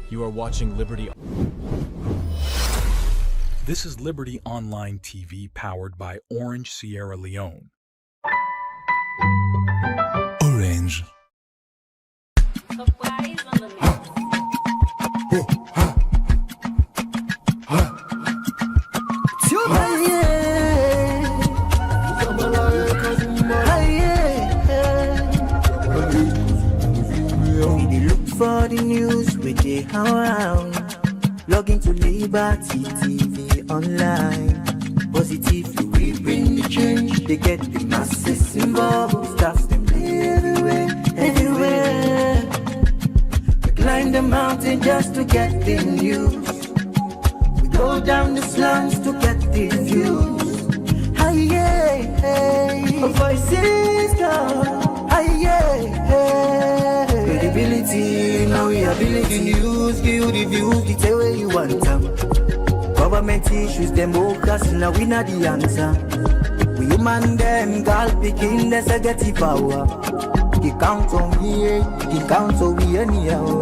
You are watching Liberty. This is Liberty Online TV powered by Orange Sierra Leone. Orange. For the news we dey around, log into Liberty TV online. Positively we bring the change. They get the masses involved. Staffs them everywhere, everywhere. We climb the mountain just to get the news. We go down the slums to get the views. Hi yeah, hey, voices come. Hi yeah, credibility, now we ability. News, give you the views, the tell where you want them. Government issues, democracy, now we not the answer. We human them, girl picking, there's a get the power. He count on me, he count on we anyhow.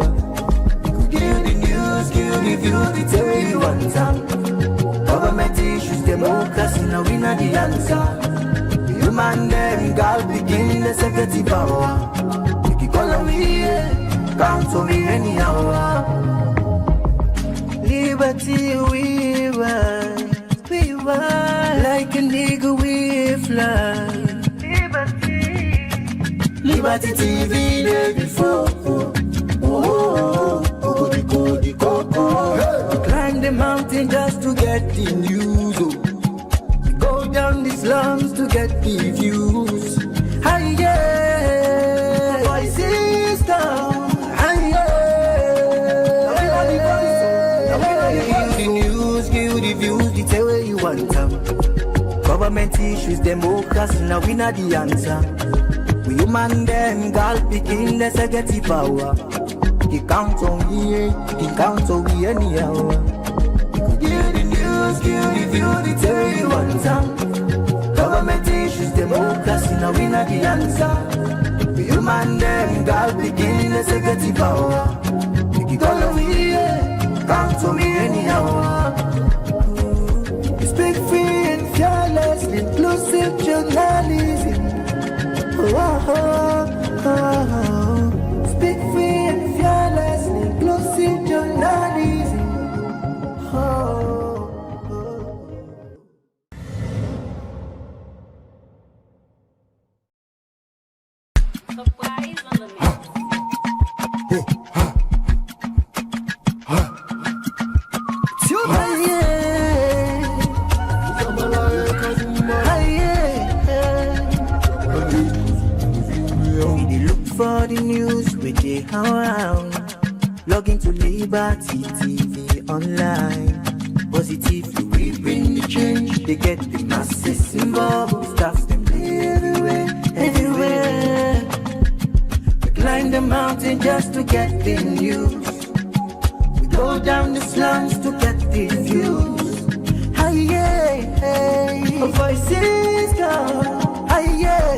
Give you the news, give you the views, the tell where you want them. Government issues, democracy, now we not the answer. We human them, girl picking, there's a get the power. Call on me, count on me anyhow. Liberty we ride, like a nigga we fly. Liberty TV day before. We climb the mountain just to get the news. We go down the slums to get the views. Hi yeah, voices down. Hi yeah, give the news, give the views, the tell where you want them. Government issues, democracy, now we not the answer. We human them, girl picking, there's a get the power. He count on me, he count on we anyhow. Give the news, give the views, the tell where you want them. Government issues, democracy, now we not the answer. We human them, girl picking, there's a get the power. You call on me, count on me anyhow. Speak free and fearless, inclusive journalism. Speak free and fearless, inclusive journalism. For the news we dey around, log into Liberty TV online. Positively we bring the change. They get the masses involved. Staffs them everywhere, everywhere. We climb the mountain just to get the news. We go down the slums to get the views. Hi yeah, hey, voices come. Hi yeah,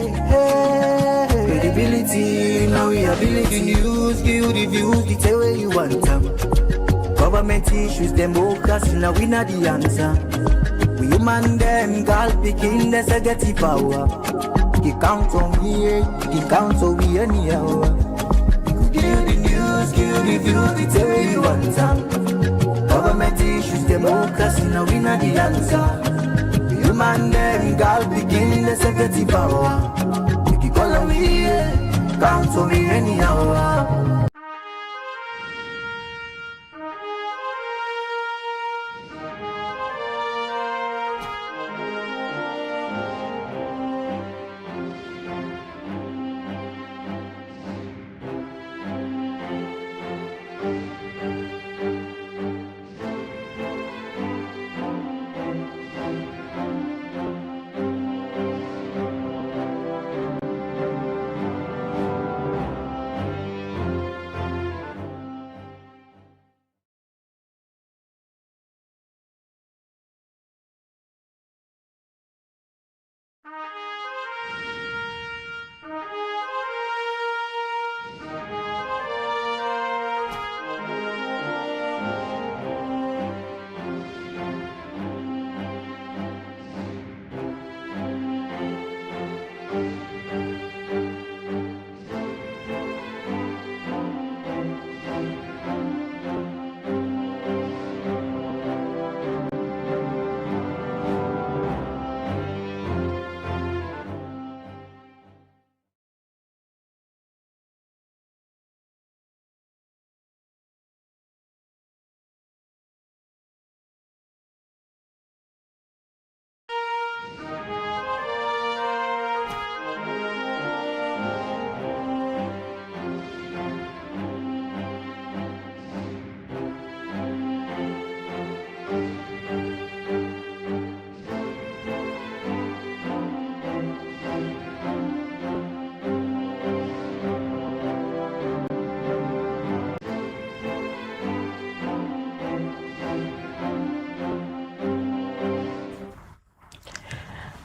credibility, now we ability. News, give you the views, the tell where you want them. Government issues, democracy, now we not the answer. We human them, girl picking, there's a get the power. He count on me, he count on we anyhow. Give you the news, give you the views, the tell where you want them. Government issues, democracy, now we not the answer. We human them, girl picking, there's a get the power. Call on me, count on me anyhow.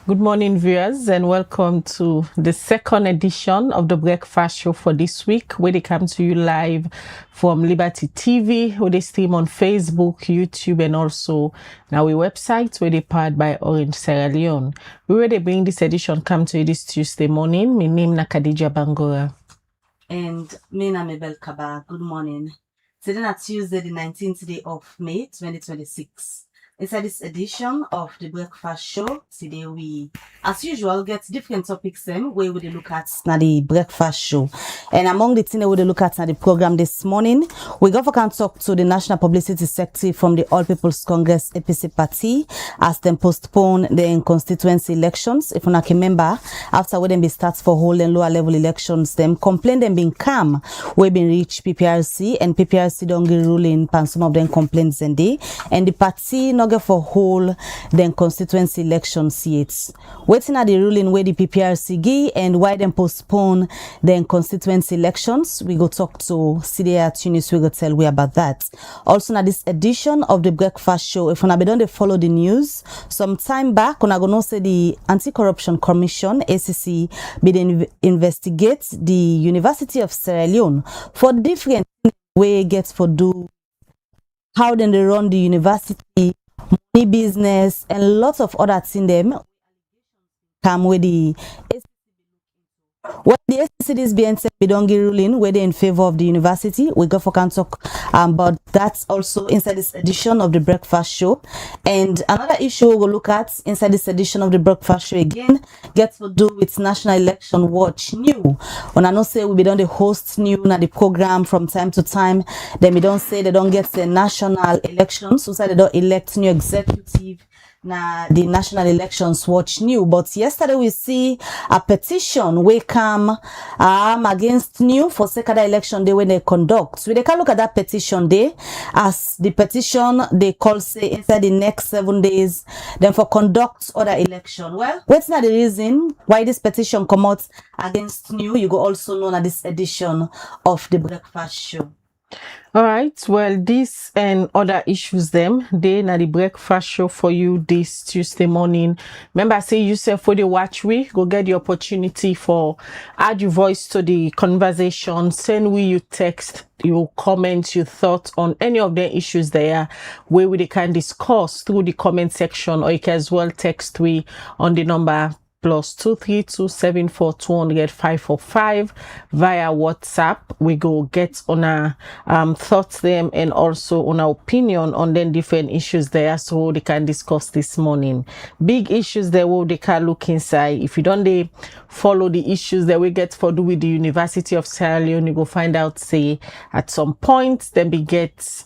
Good morning, viewers, and welcome to the second edition of the Breakfast Show for this week, where they come to you live from Liberty TV, where they stream on Facebook, YouTube, and also now our website, where they powered by Orange Sierra Leone. Where they bring this edition come to you this Tuesday morning. My name is Khadija Bangora. And me na Mabel Kaba. Good morning. Today is Tuesday, the 19th day of May, 2026. Inside this edition of the Breakfast Show, today we, as usual, get different topics where we look at na the Breakfast Show. And among the things we look at na the program this morning, we go for can talk to the National Publicity Secretary from the All People's Congress APC party as them postpone the constituency elections. If you not remember, after when them be starts for holding lower level elections, them complain them being calm, we been reach PPRC and PPRC don't get ruling pan some of them complaints and the party not get for whole then constituency elections yet. Waiting at the ruling where the PPRC give and why them postpone then constituency elections. We go talk to CDA Tunis, we go tell we about that. Also now this edition of the Breakfast Show, if you don't follow the news, some time back when I go know say the Anti-Corruption Commission ACC been investigate the University of Sierra Leone for different way gets for do how then they run the university, money business, and lots of other things them come with the what the ACC is being said we don't get ruling whether in favor of the university. We go for can talk about that also inside this edition of the Breakfast Show. And another issue we'll look at inside this edition of the Breakfast Show again gets to do with National Election Watch new. When I know say we be done the host new na the program from time to time, then we don't say they don't get the national elections, so say they don't elect new executive. Now the National Elections Watch new, but yesterday we see a petition we come against new for second election day when they conduct. So they can look at that petition day as the petition they call say inside the next 7 days, then for conduct other election. Well, what's not the reason why this petition come out against new? You go also know at this edition of the Breakfast Show. All right, well, this and other issues them, they na the Breakfast Show for you this Tuesday morning. Remember, say yourself for the watch we go get the opportunity for add your voice to the conversation, send we your text, your comments, your thoughts on any of the issues there where we can discuss through the comment section, or you can as well text we on the number +23274200545 via WhatsApp. We go get on our thoughts them and also on our opinion on then different issues there, so they can discuss this morning. Big issues there where they can look inside. If you don't they follow the issues that we get for do with the University of Sierra Leone, you go find out say at some point then we get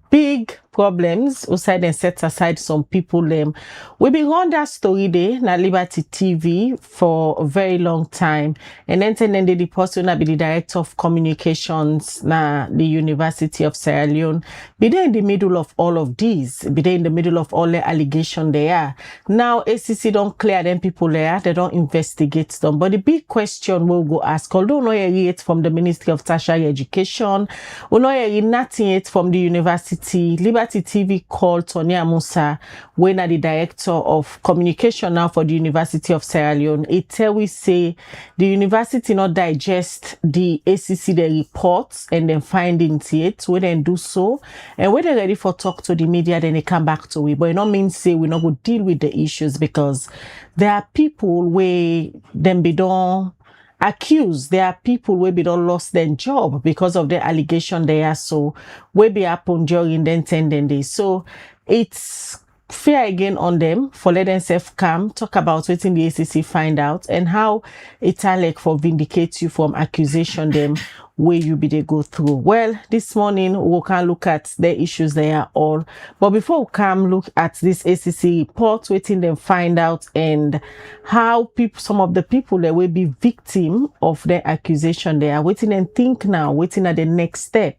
big problems outside and set aside some people them. We been on that story day na Liberty TV for a very long time, and then the person na be the director of communications na the University of Sierra Leone. Be there in the middle of all of these, be there in the middle of all the allegation they are. Now ACC don't clear them people there, they don't investigate them. But the big question we'll go ask, although no hear it from the Ministry of Tertiary Education, we no hear nothing yet from the university. Liberty TV called Tony Amusa, when are the director of communication now for the University of Sierra Leone. It tell we say the university not digest the ACC the reports and then findings yet. We then do so, and when they're ready for talk to the media, then they come back to it. But it not mean say we not go deal with the issues, because there are people where them be done accused. There are people where be don't lost their job because of the allegation they are, so will be happen during the 10 days. So it's fair again on them for let themselves come talk about what in the ACC find out and how it's like for vindicate you from accusation them where you be they go through. Well, this morning we can look at the issues they are all, but before we come look at this ACC report, waiting them find out and how people, some of the people that will be victim of the accusation they are waiting and think now, waiting at the next step.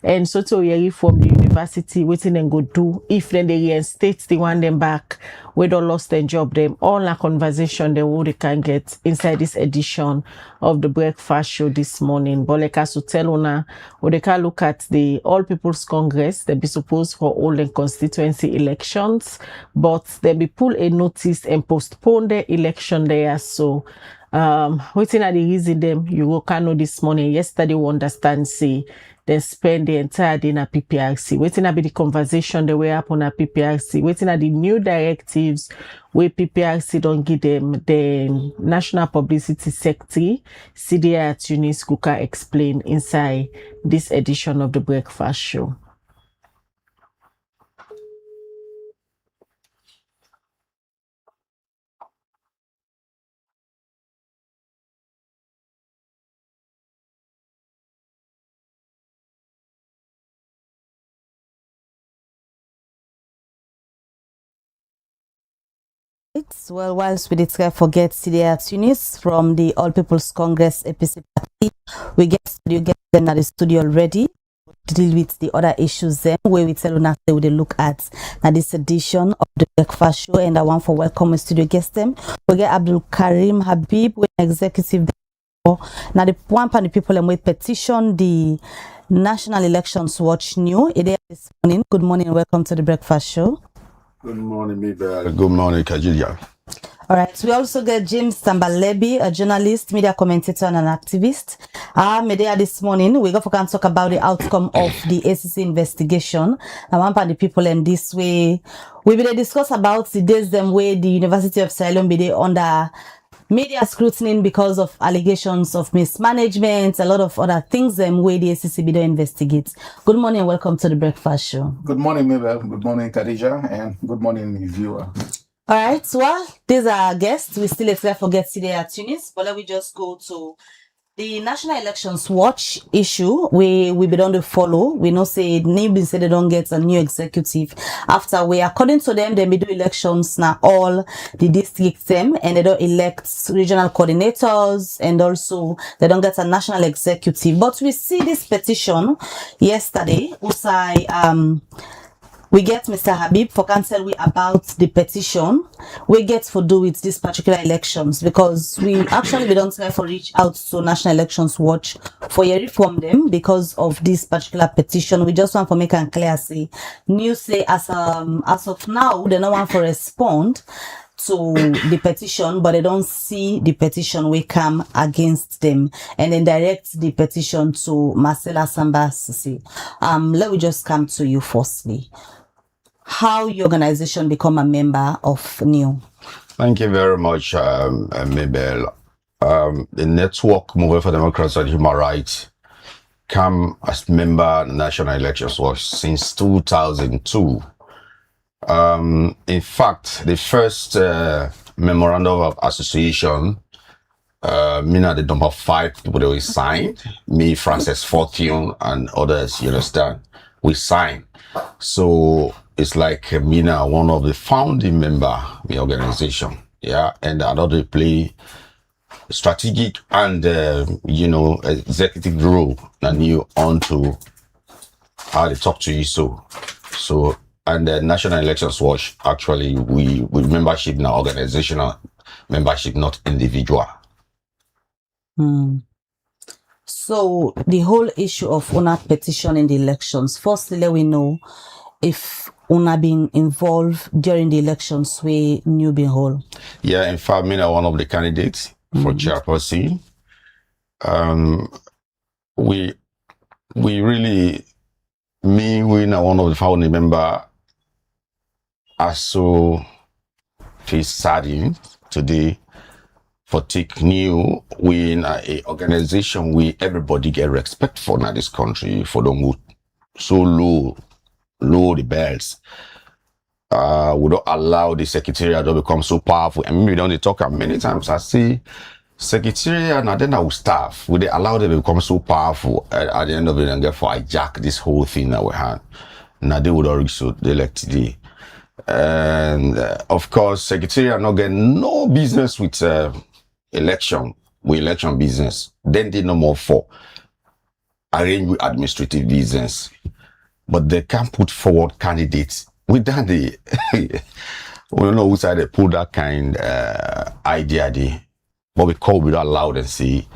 And so to hear from the university, waiting and go do if then they reinstate the one them back we don't lost their job, them all a conversation they can get inside this edition of the breakfast show this morning. But like as to tell una, we they can look at the All People's Congress, they be supposed for all the constituency elections, but they be pull a notice and postpone the election there. So waiting at the reason them you can know this morning. Yesterday we understand say they spend the entire day in a PPRC. Waiting at the conversation they were up on a PPRC. Waiting at the new directives where PPRC don't give them the National Publicity Secretary, CDI at Eunice Kuka explain inside this edition of the breakfast show. Well, whilst we did forget CDI Tunis from the All People's Congress APC party, we get them at the studio already to deal with the other issues then where we tell you now we look at now this edition of the breakfast show. And I want for welcome studio guest them. We get Abdul Karim Habib, executive now the one part of the people and we petition the National Elections Watch new this morning. Good morning and welcome to the breakfast show. Good morning, Mabel. Good morning, Kajilia. All right. We also get James Tambalebi, a journalist, media commentator, and an activist. Media this morning, we're going to talk about the outcome of the ACC investigation. And one part of the people in this way, we will discuss about the days them way the University of Sierra Leone be under media scrutiny because of allegations of mismanagement, a lot of other things them way the ACC be investigate. Good morning and welcome to the breakfast show. Good morning, Mabel. Good morning, Khadija, and good morning, viewer. All right, well, these are our guests. We still let's forget today at Tunis, but let me just go to the National Elections Watch issue. We be done to follow. We know say NIB said they don't get a new executive after we according to them they may do elections now all the districts them and they don't elect regional coordinators and also they don't get a national executive. But we see this petition yesterday. Usai we get Mr. Habib for cancel we about the petition we get for do with these particular elections because we don't try for reach out to National Elections Watch for a reform them because of this particular petition. We just want to make and clear say news say as of now they don't want to respond to the petition, but they don't see the petition we come against them and then direct the petition to Marcella Sambasisi. Let me just come to you firstly. How your organization become a member of NEW? Thank you very much, Mabel. The network Movement for Democracy and Human Rights come as member of the National Elections Watch since 2002. In fact, the first memorandum of association, me and the number 5 people that we signed, me, Francis Fortune, and others, you understand, we signed. So it's like me now, one of the founding member of the organization, yeah, and another play strategic and executive role, and you on to how they talk to you. So and the National Elections Watch actually we membership now, organizational membership, not individual. So the whole issue of UNA petition in the elections. Firstly, let we know if UNA been involved during the elections we knew being whole. Yeah, in fact, me one of the candidates for chairperson. We really, we now one of the founding member are so feel saddened today for take new we in a organization we everybody get respect for now this country for don't go so low the bells. We don't allow the secretariat to become so powerful. And maybe we don't talk many times. I see secretariat and then our staff, we they allow them to become so powerful at the end of it and therefore hijack this whole thing that we had. Now they would already so they elect today. And of course, secretariat not get no business with election business. Then they no more for arrange with administrative business. But they can't put forward candidates without the We don't know which side they pull that kind idea there. But we call we don't allow them see,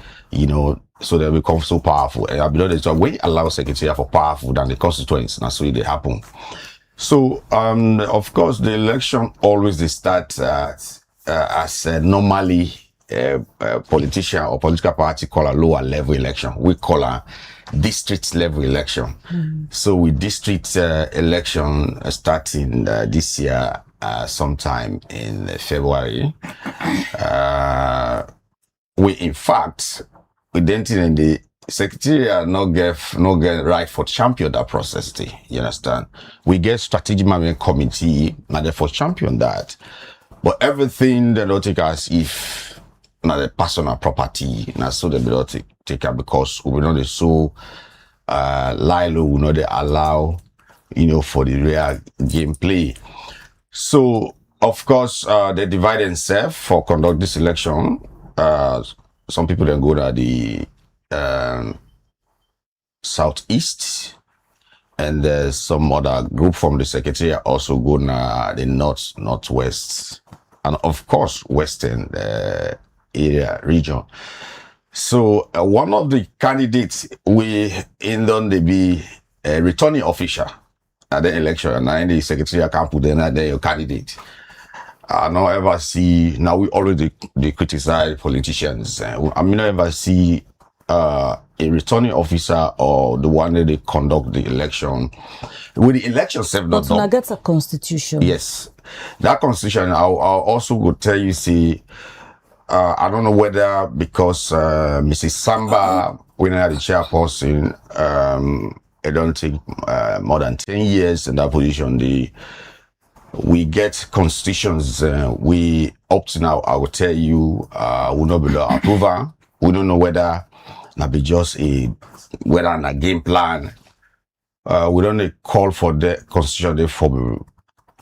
so they become so powerful. And I believe that when you allow secretariat for powerful than the constituents, that's why they happen. So of course the election always they start as normally a politician or political party call a lower level election. We call a district level election. So with district election starting this year sometime in February, we in fact we didn't in the secretariat no get right for champion that process. You understand? We get strategic management committee and therefore champion that. But everything they don't take as if not the personal property, and so they don't take it because we know they so Lilo, we know they allow, for the real gameplay. So of course they divide themselves for conduct this election. Some people then go to the southeast, and there's some other group from the secretariat also go to the northwest, and of course western area region. So one of the candidates we in done they be a returning official at the election, and the secretariat can put them there your candidate. I don't ever see, now we already they criticize politicians. I mean, I ever see a returning officer or the one that they conduct the election. With the election self not But done. now that's a constitution. Yes. That constitution, I'll also go tell you, see, I don't know whether because Mrs. Samba, when I had the chairperson, it don't take more than 10 years in that position. We get constitutions, we up to now, I will tell you, will not be the approval. We don't know whether not be just whether a game plan. We don't call for the constitution therefore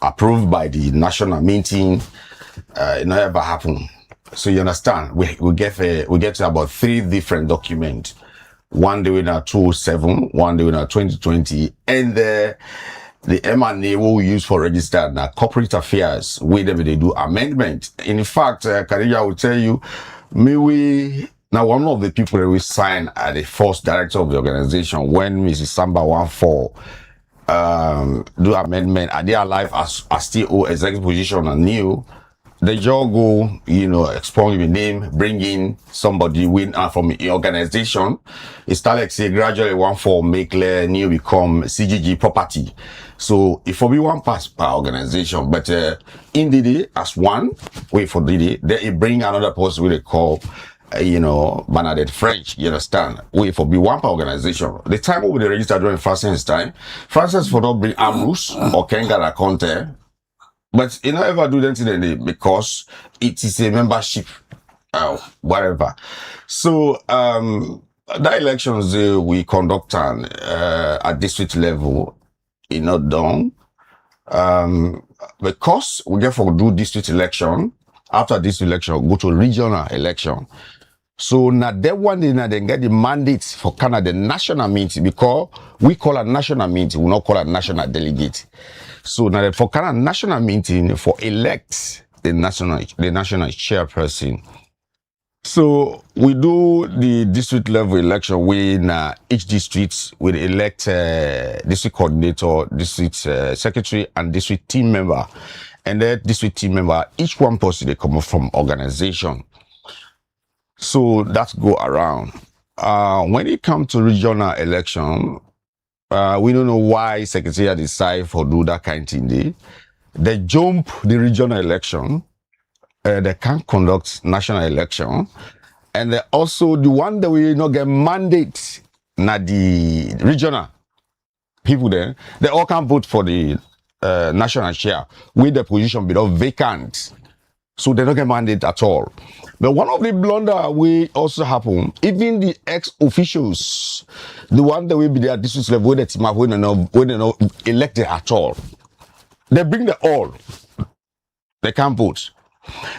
approved by the national meeting. It never ever happen. So you understand, we get to about 3 different documents. One doing a 2007, one doing a 2020, and the M&A we use for registered now corporate affairs, whenever they do amendment. In fact, Khadija will tell you, now one of the people that we signed at the first director of the organization when Mrs. Samba 14 do amendment, and they are alive as still executive position and new. They just go, expose the name, bring in somebody from the organization. It start like say gradually 14 make new become CGG property. So if we one pass per organization, but in the day as one, wait for the day, they bring another person we they call Bernadette French, you understand? We for be one per organization. The time we they register during Francis time, Francis for not bring Ambrose or Kengara Conte. But you never do anything because it is a membership, whatever. So the elections we conduct at district level is not done. Because we get for do district election, after this election, go to regional election. So now that one day now they get the mandate for Canada national meeting because we call a national meeting, we not call a national delegate. So now for Canada national meeting for elect the national chairperson. So we do the district level election when each district will elect district coordinator, district secretary, and district team member. And that district team member, each one person they come from organization. So that go around. When it comes to regional election, we don't know why secretariat decide for do that kind of thing. They jump the regional election. They can't conduct national election. And they also, the one that we not get mandate, na the regional people there, they all can vote for the national chair with the position below vacant. So they don't get mandate at all. But one of the blunder we also happen, even the ex-officials, the one that will be there at district level, when they're not elected at all, they bring the all. They can't vote.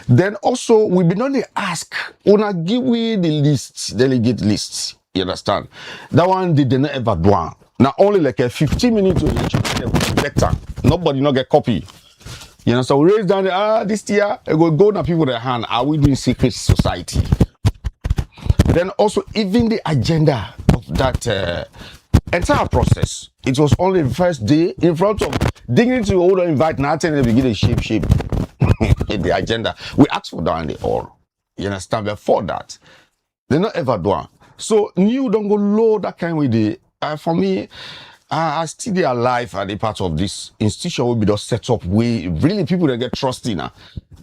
Then also, we be not ask, wanna give we the list, delegate list. You understand? That one they not ever do. Now only like a 15 minutes to election, they elect. Nobody not get copy. You know, so we raise down this year, it will go now people their hand. Are we doing secret society? But then also even the agenda of that entire process. It was only the first day in front of dignity. We would invite nothing in the beginning, shape the agenda. We asked for that and they all. You understand? Before that, they not ever do. So new don't go low that kind with the for me. I still they alive at the part of this institution will be just set up way really people that get trusting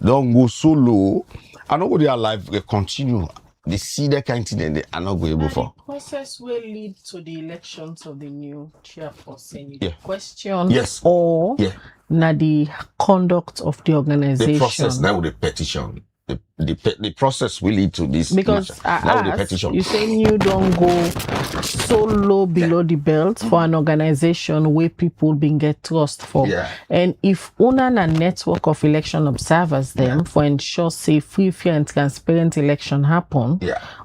don't go so low. I know what they are alive they continue. They see that kind of thing and they are not going before. The process will lead to the elections of the new chairperson. Yeah. Question Yes. or na the conduct of the organization. The process now with the petition. The process will lead to this. Because now with the petition. you say you don't go so low below the belt for an organization where people been get trust for. Yeah. And if una a network of election observers them for ensure say free, fair and transparent election happen,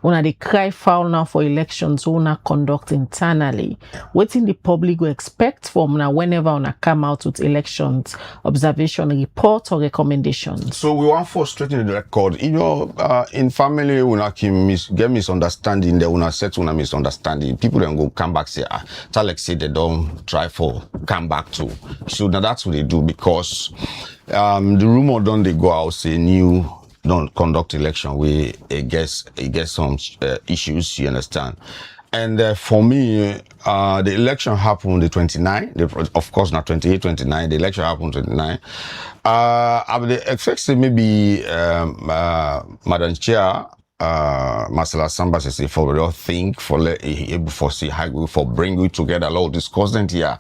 una they cry foul now for elections una conduct internally. Waiting the public will expect from now whenever una come out with elections observation report or recommendations. So we want for straighten the record. You know, in family, una get misunderstanding, they una set una misunderstanding. People then go come back say, Talek say they don't try for come back to. So now that's what they do because the rumor don't they go out say new don't conduct election where it gets some issues. You understand? And for me, the election happened the 29, of course not 28, 29, the election happened 29. I would expect say maybe Madam Chair, Marcela Samba say for real think for see how we for bring you together a lot of discussion here.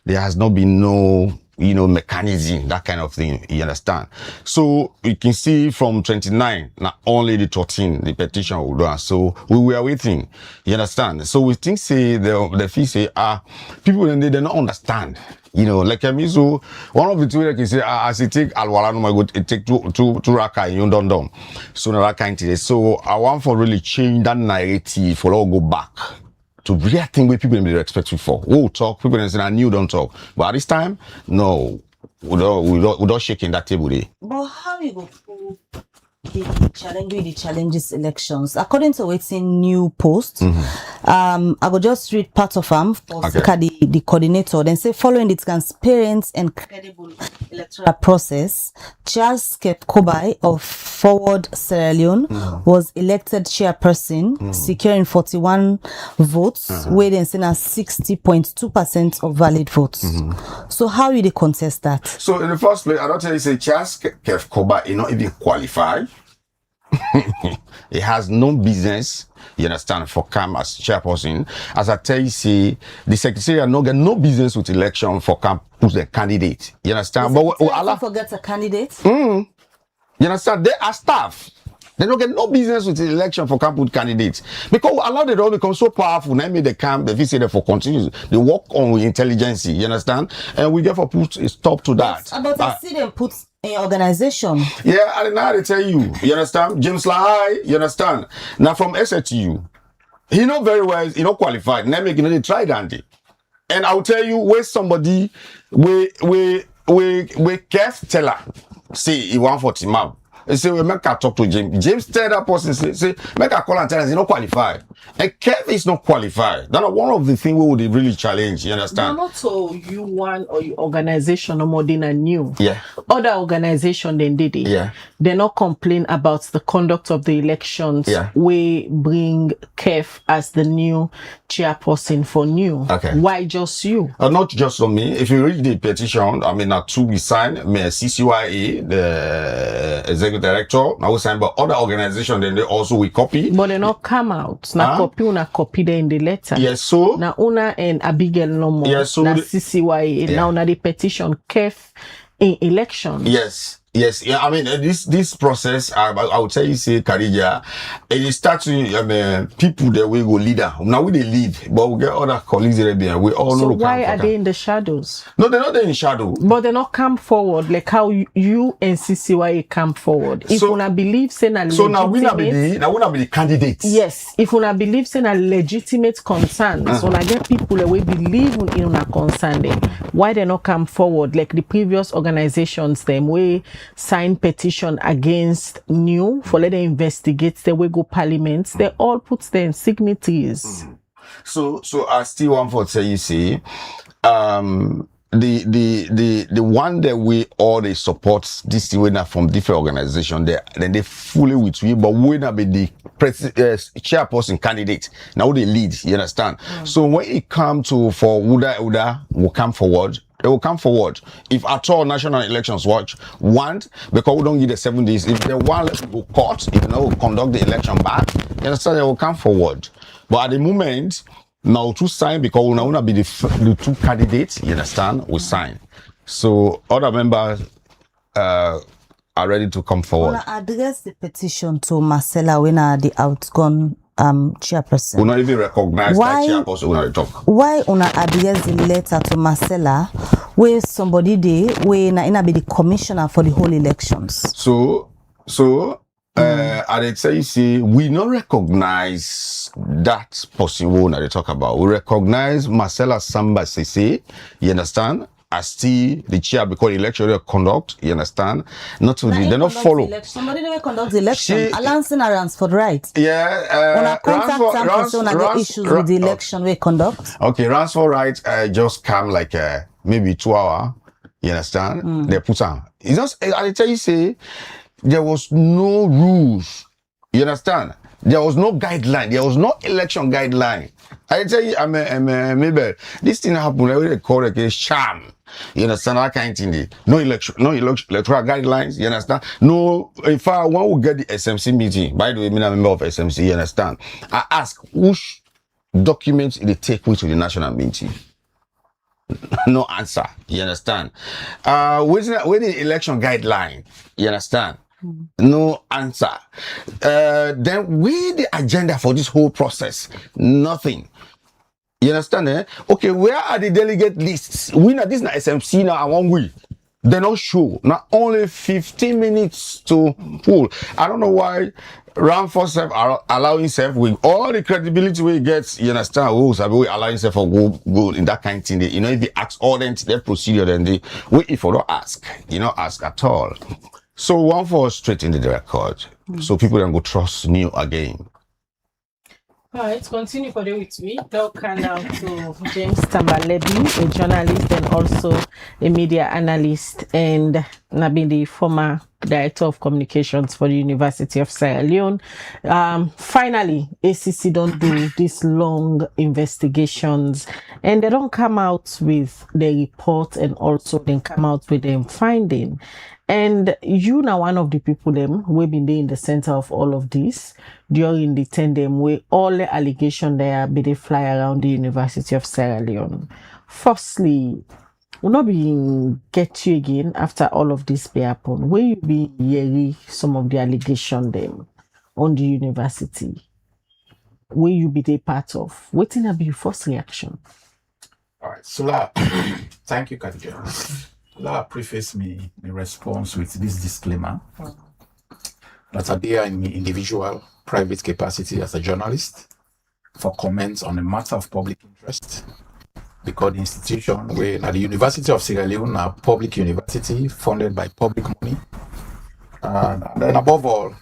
There has not been no mechanism, that kind of thing, you understand? So you can see from 29, not only the 13, the petition will do. So we were waiting, you understand? So we think say, the fee say, people they don't understand. Like so one of the two that can say, as it take Alwala, no, go take two raka, you don't done. So no that kind of so I want for really change that narrative for all go back. To really think what people are expecting for. We'll talk, people say, I knew don't talk. But at this time, no, we don't shaking that table there. But how you go prove the challenges elections? According to what's in new post, I will just read part of them for the coordinator. Then say following the transparent and credible electoral process, Charles Kobai of Forward Sierra Leone was elected chairperson, securing 41 votes, weighing in as 60.2% of valid votes. So how will they contest that? So in the first place, I don't tell you say Charles Kobai is not even qualified. It has no business, you understand, for CAM as chairperson. As I tell you, see, the secretariat no get no business with election for CAM who's the candidate. You understand? But Allah forgets a candidate. You understand? They are staff. They don't get no business with the election for CAM put candidates. Because allow they don't become so powerful, now make the CAM, the say for continues. They work on with intelligence, you understand? And we therefore put a stop to that. But I see them put an organization. Yeah, I didn't know how to tell you. You understand? James Lahai, you understand? Now from SATU, he know very well, he not qualified. Now make they try that. And I'll tell you where somebody we Kev Teller say he want for Timab. He say we make her talk to James. James tell that person say make her call and tell us he's not qualified. And Kev is not qualified. That's one of the things we would really challenge. You understand? Not so you one or your organization no more than a new. Yeah. Other organization then did it. Yeah. They not complain about the conduct of the elections. Yeah. We bring Kev as the new chairperson for new. Okay. Why just you? Not just on me. If you read the petition, I mean, two we signed, CCYA, the executive director, now we signed, but other organizations, then they also we copy. But they not come out. Na copy there in the letter. Yes, so. Na Una and Abigail no more. Yes, so. Na CCYA. Now na the petition Kev in election. Yes. Yes, yeah. I mean, this process, I would tell you, say, Karija, it starts with people that we go leader. Now we the lead, but we get other colleagues there. We all So know. why are they in the shadows? No, they're not there in shadow. But they not come forward like how you and CCYA come forward. If So- una believe saying a So now we not be legitimate, the candidates. yes, if una believe saying a legitimate concern, so una get people that we believe in una concern them, why they not come forward like the previous organizations them we sign petition against new for let them investigate the way go parliaments, they all put their signatories. So I still want to tell you, see, the one that we all they support this way now from different organizations, they fully with we, but we not be the chairperson candidate. Now they lead, you understand? So when it come to for Uda will come forward. They will come forward. If at all National Elections Watch want, because we don't give the 7 days, if they want, let's go court, if they will conduct the election back, you understand, they will come forward. But at the moment, now to sign, because we want to be the two candidates, you understand, we sign. So other members are ready to come forward. Wanna address the petition to Marcella when the outgone chairperson. We not even recognize Why- that chairperson when I talk. Why una address the letter to Marcella where somebody dey where na be the commissioner for the whole elections? So I did say, you see, we not recognize that person who they talk about. We recognize Marcella Samba Sese, you understand, as still the chair because electoral conduct, you understand. Not to they not follow. Somebody never conduct the election. She- Alancing arrands for the right. Yeah, Una contact some person and get issues with the election we conduct. Okay, Ransford right just come like maybe 2 hours. You understand? They put on. It's just I tell you say there was no rules. You understand? There was no guideline. There was no election guideline. I tell you, maybe this thing happened. I will call it a sham. You understand that kind of thing? No electoral guidelines. You understand? No. In fact, when we get the SMC meeting, by the way, I'm a member of SMC. You understand? I ask which documents they take with to the national meeting. No answer. You understand? With the election guideline. You understand? No answer. Then with the agenda for this whole process, nothing. You understand? Okay, where are the delegate lists? We know this is not SMC now. I want we. They not show. Not only 15 minutes to pull. I don't know why Ramford self are allowing self with all the credibility we get. You understand? We allowing self for go in that kind of thing. You know, if they ask all them their procedure, then they wait if you don't ask. You know, ask at all. So one for straight into the record. So people don't go trust new again. All right, continue for the with me. Welcome now to James Tambalebi, a journalist and also a media analyst, and Nabi, the former director of communications for the University of Sierra Leone. Finally, ACC don't do these long investigations, and they don't come out with the report, and also then come out with them finding. And you now one of the people them we been there in the center of all of this during the 10 days where all the allegations there be they fly around the University of Sierra Leone. Firstly, will not be get you again after all of this be happen. Where you be hearing some of the allegations them on the university? Where you be the part of? What will be your first reaction? All right, so thank you, Khadija. I'll preface me in response with this disclaimer that I bear in my individual private capacity as a journalist for comments on a matter of public interest, because the institution where the University of Sierra Leone are public university funded by public money, and then above all,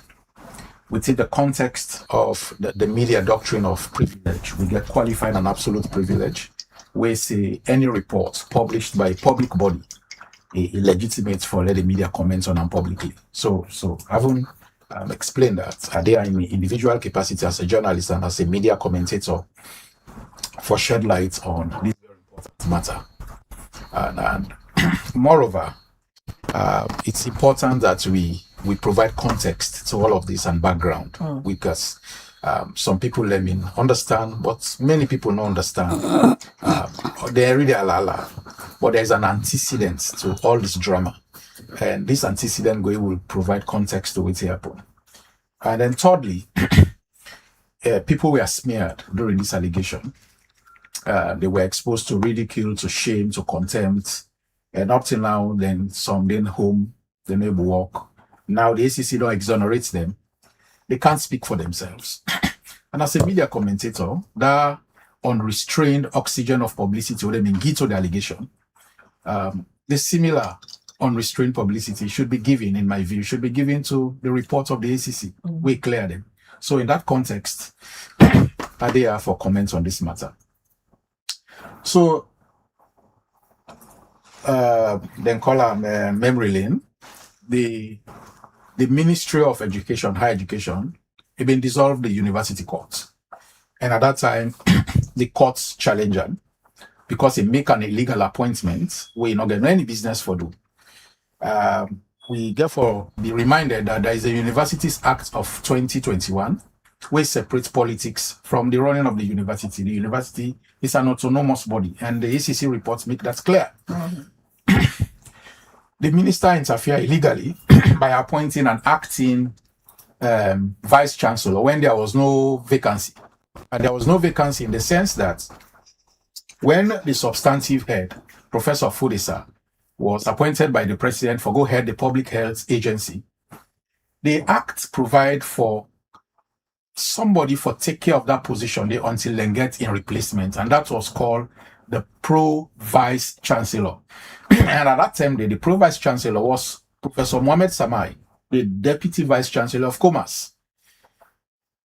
within the context of the media doctrine of privilege, we get qualified and absolute privilege, where say any report published by a public body illegitimate for let the media comment on them publicly. So having explained that, I dare in my individual capacity as a journalist and as a media commentator for shed light on this very important matter. And moreover, it's important that we provide context to all of this and background, because some people let me understand, but many people don't understand. They really alala, but there's an antecedent to all this drama. And this antecedent will provide context to what happened. And then thirdly, people were smeared during this allegation. They were exposed to ridicule, to shame, to contempt. And up till now, then some then home, they never work. Now the ACC don't exonerate them. They can't speak for themselves. And as a media commentator, that unrestrained oxygen of publicity would have been given to the allegation. The similar unrestrained publicity should be given, in my view, should be given to the report of the ACC. We clear them. So in that context, are they are for comments on this matter. So then call her memory lane. The Ministry of Education, Higher Education, had been dissolved the university court. And at that time, the courts challenged them because they make an illegal appointment where you're not getting any business for do. We therefore be reminded that there is a Universities Act of 2021 which separates politics from the running of the university. The university is an autonomous body, and the ACC reports make that clear. The minister interfered illegally by appointing an acting vice chancellor when there was no vacancy. And there was no vacancy in the sense that when the substantive head, Professor Fudesa, was appointed by the president for go head the public health agency, the act provide for somebody for take care of that position until they get in replacement, and that was called the pro vice chancellor. And at that time, the pro vice chancellor was Professor Mohamed Samai, the deputy vice chancellor of Commerce.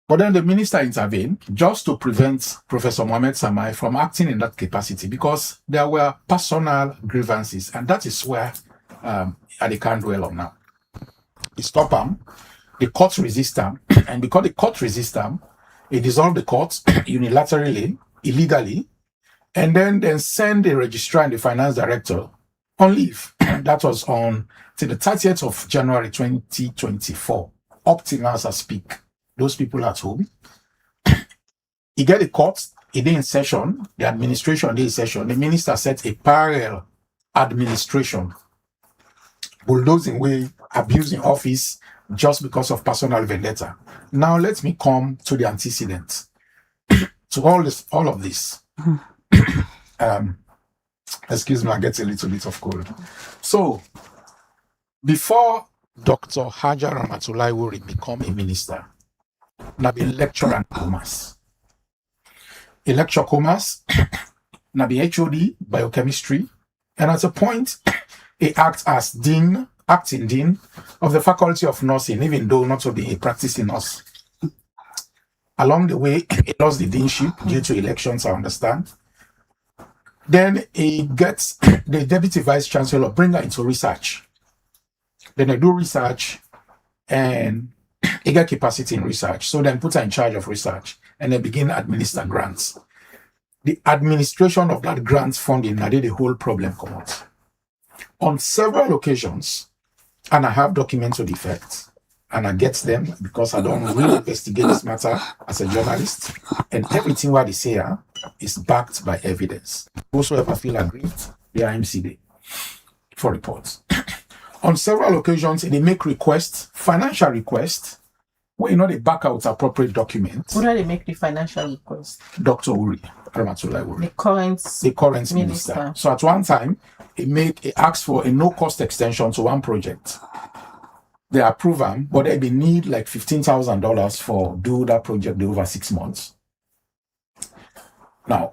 But then the minister intervened just to prevent Professor Mohamed Samai from acting in that capacity because there were personal grievances, and that is where they can't dwell on now. He stopped him, the court resist him, and because the court resist him, he dissolved the court unilaterally, illegally, and then send the registrar and the finance director on leave. That was on till the 30th of January 2024, up till now as I speak. Those people at home, he get the court, he did in session, the administration did in session, the minister set a parallel administration, bulldozing way, abusing office just because of personal vendetta. Now let me come to the antecedent. To all of this. Excuse me, I get a little bit of cold. So before Dr. Hajar Ramatulai will become a minister, na be lecturer in commerce. He lecture commerce, na be HOD, biochemistry, and at a point, he acts as acting dean of the Faculty of Nursing, even though not to be a practicing nurse. Along the way, he lost the deanship due to elections, I understand. Then he gets the deputy vice chancellor, bring her into research. Then they do research, and he got capacity in research. So then put her in charge of research and then begin to administer grants. The administration of that grants funding, now did the whole problem come out. On several occasions, and I have documents to the effect, and I get them because I don't really investigate this matter as a journalist, and everything what they say is backed by evidence. Whosoever feel aggrieved, the IMCD for reports. On several occasions, they make requests, financial requests, where they back out appropriate documents. Who do they make the financial request? Dr. Uri, Ramatulai Uri. The current minister. So at one time, he asked for a no-cost extension to one project. They approve them, but they need like $15,000 for do that project over 6 months. Now,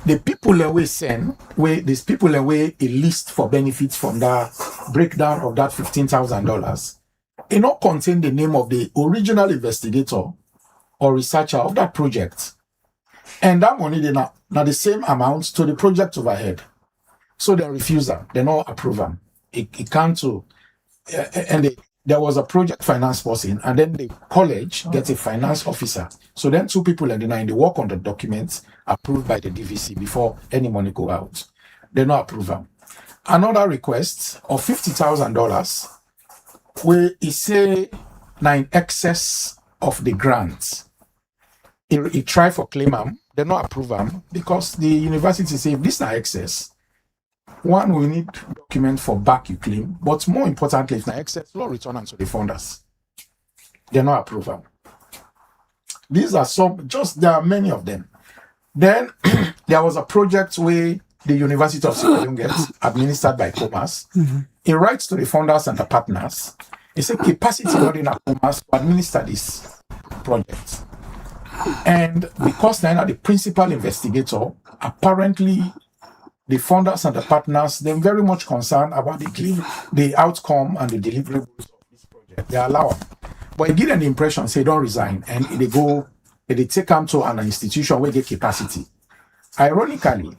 the people that we send, these people that we a list for benefits from that breakdown of that $15,000, it not contain the name of the original investigator or researcher of that project. And that money, they not the same amount to the project overhead. So they refuse them. They not approve them. It can't to, there was a project finance person, and then the college gets a finance officer. So then two people and they work on the documents approved by the DVC before any money go out. They not approve them. Another request of $50,000 where he say now in excess of the grant. He try for claim them, they not approve them because the university say if this is excess, one, we need document for back you claim, but more importantly, if na excess law return am to the funders. They're not approval. These are some, there are many of them. Then there was a project where the University of Sierra Leone gets administered by Comas. It writes to the funders and the partners. It's a capacity building at Comas to administer this project. And because they're not the principal investigator, apparently the funders and the partners, they're very much concerned about the outcome and the deliverables of this project. They allow them. But you get an impression, say, don't resign, and they take them to an institution where they get capacity. Ironically,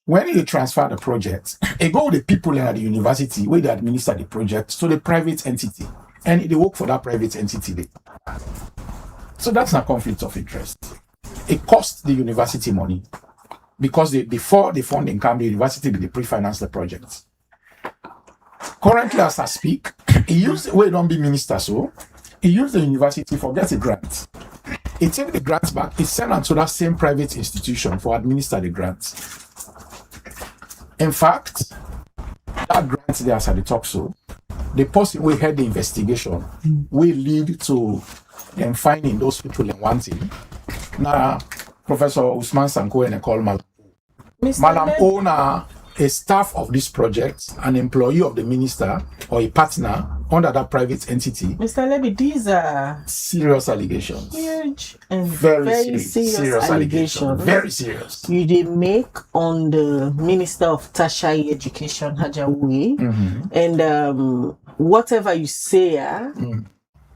when you transfer the project, it go with the people at the university where they administer the project to the private entity, and they work for that private entity. So that's a conflict of interest. It costs the university money because before the funding comes, the university will pre-finance the project. Currently, as I speak, don't be minister, so he used the university for get a grant. He take the grants back, he send them to that same private institution for administer the grants. In fact, that grant there as at the talk so, the person who had the investigation will lead to them finding those people and wanting. Now, Professor Usman Sanko and call Malam owner, a staff of this project, an employee of the minister or a partner under that private entity. Mr. Levy, these are serious allegations. Huge and very serious allegations. Very serious. You did make on the Minister of Tertiary Education, Hajawi, and whatever you say,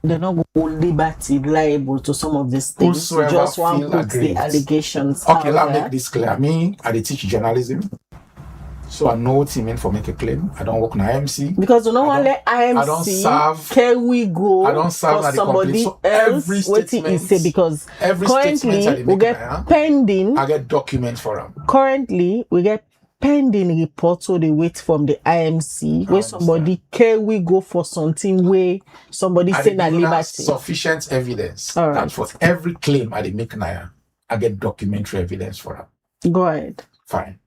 they're not liberty liable to some of these things. Whosoever Just one puts the allegations out Okay, let me there. make this clear. Me, I teach journalism. So I know what he meant for make a claim. I don't work in IMC. Because you don't want to let I don't IMC, serve. can we go I don't serve for the somebody company. So else? every What he statement- say, because every statement that currently they we make get pending. I get documents for them. Currently we get pending reports, so they wait from the IMC where somebody can we go for something where somebody I say na dey give una liberty. sufficient evidence. All right. That for every claim I dey make now, I get documentary evidence for them. Go ahead. Fine.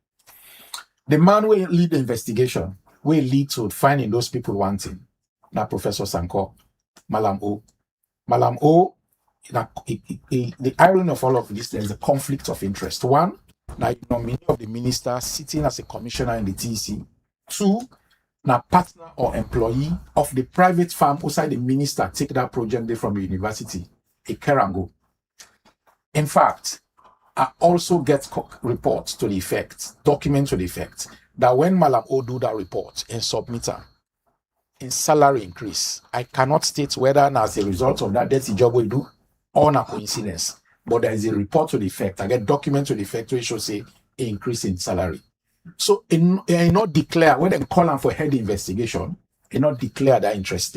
The man will lead the investigation, will lead to finding those people wanting. Now, Professor Sanko, Malam O. Malam O, the irony of all of this, there is a conflict of interest. One, now many of the ministers sitting as a commissioner in the TEC. Two, now partner or employee of the private firm outside the minister take that project there from the university, a Kerango. In fact, I also get reports to the effect, documents to the effect, that when Malam O do that report and submit her, in salary increase, I cannot state whether as a result of that dirty job we do or a coincidence, but there is a report to the effect. I get document to the effect which should say increase in salary. So it not declare, when they call them for head investigation, it not declare that interest.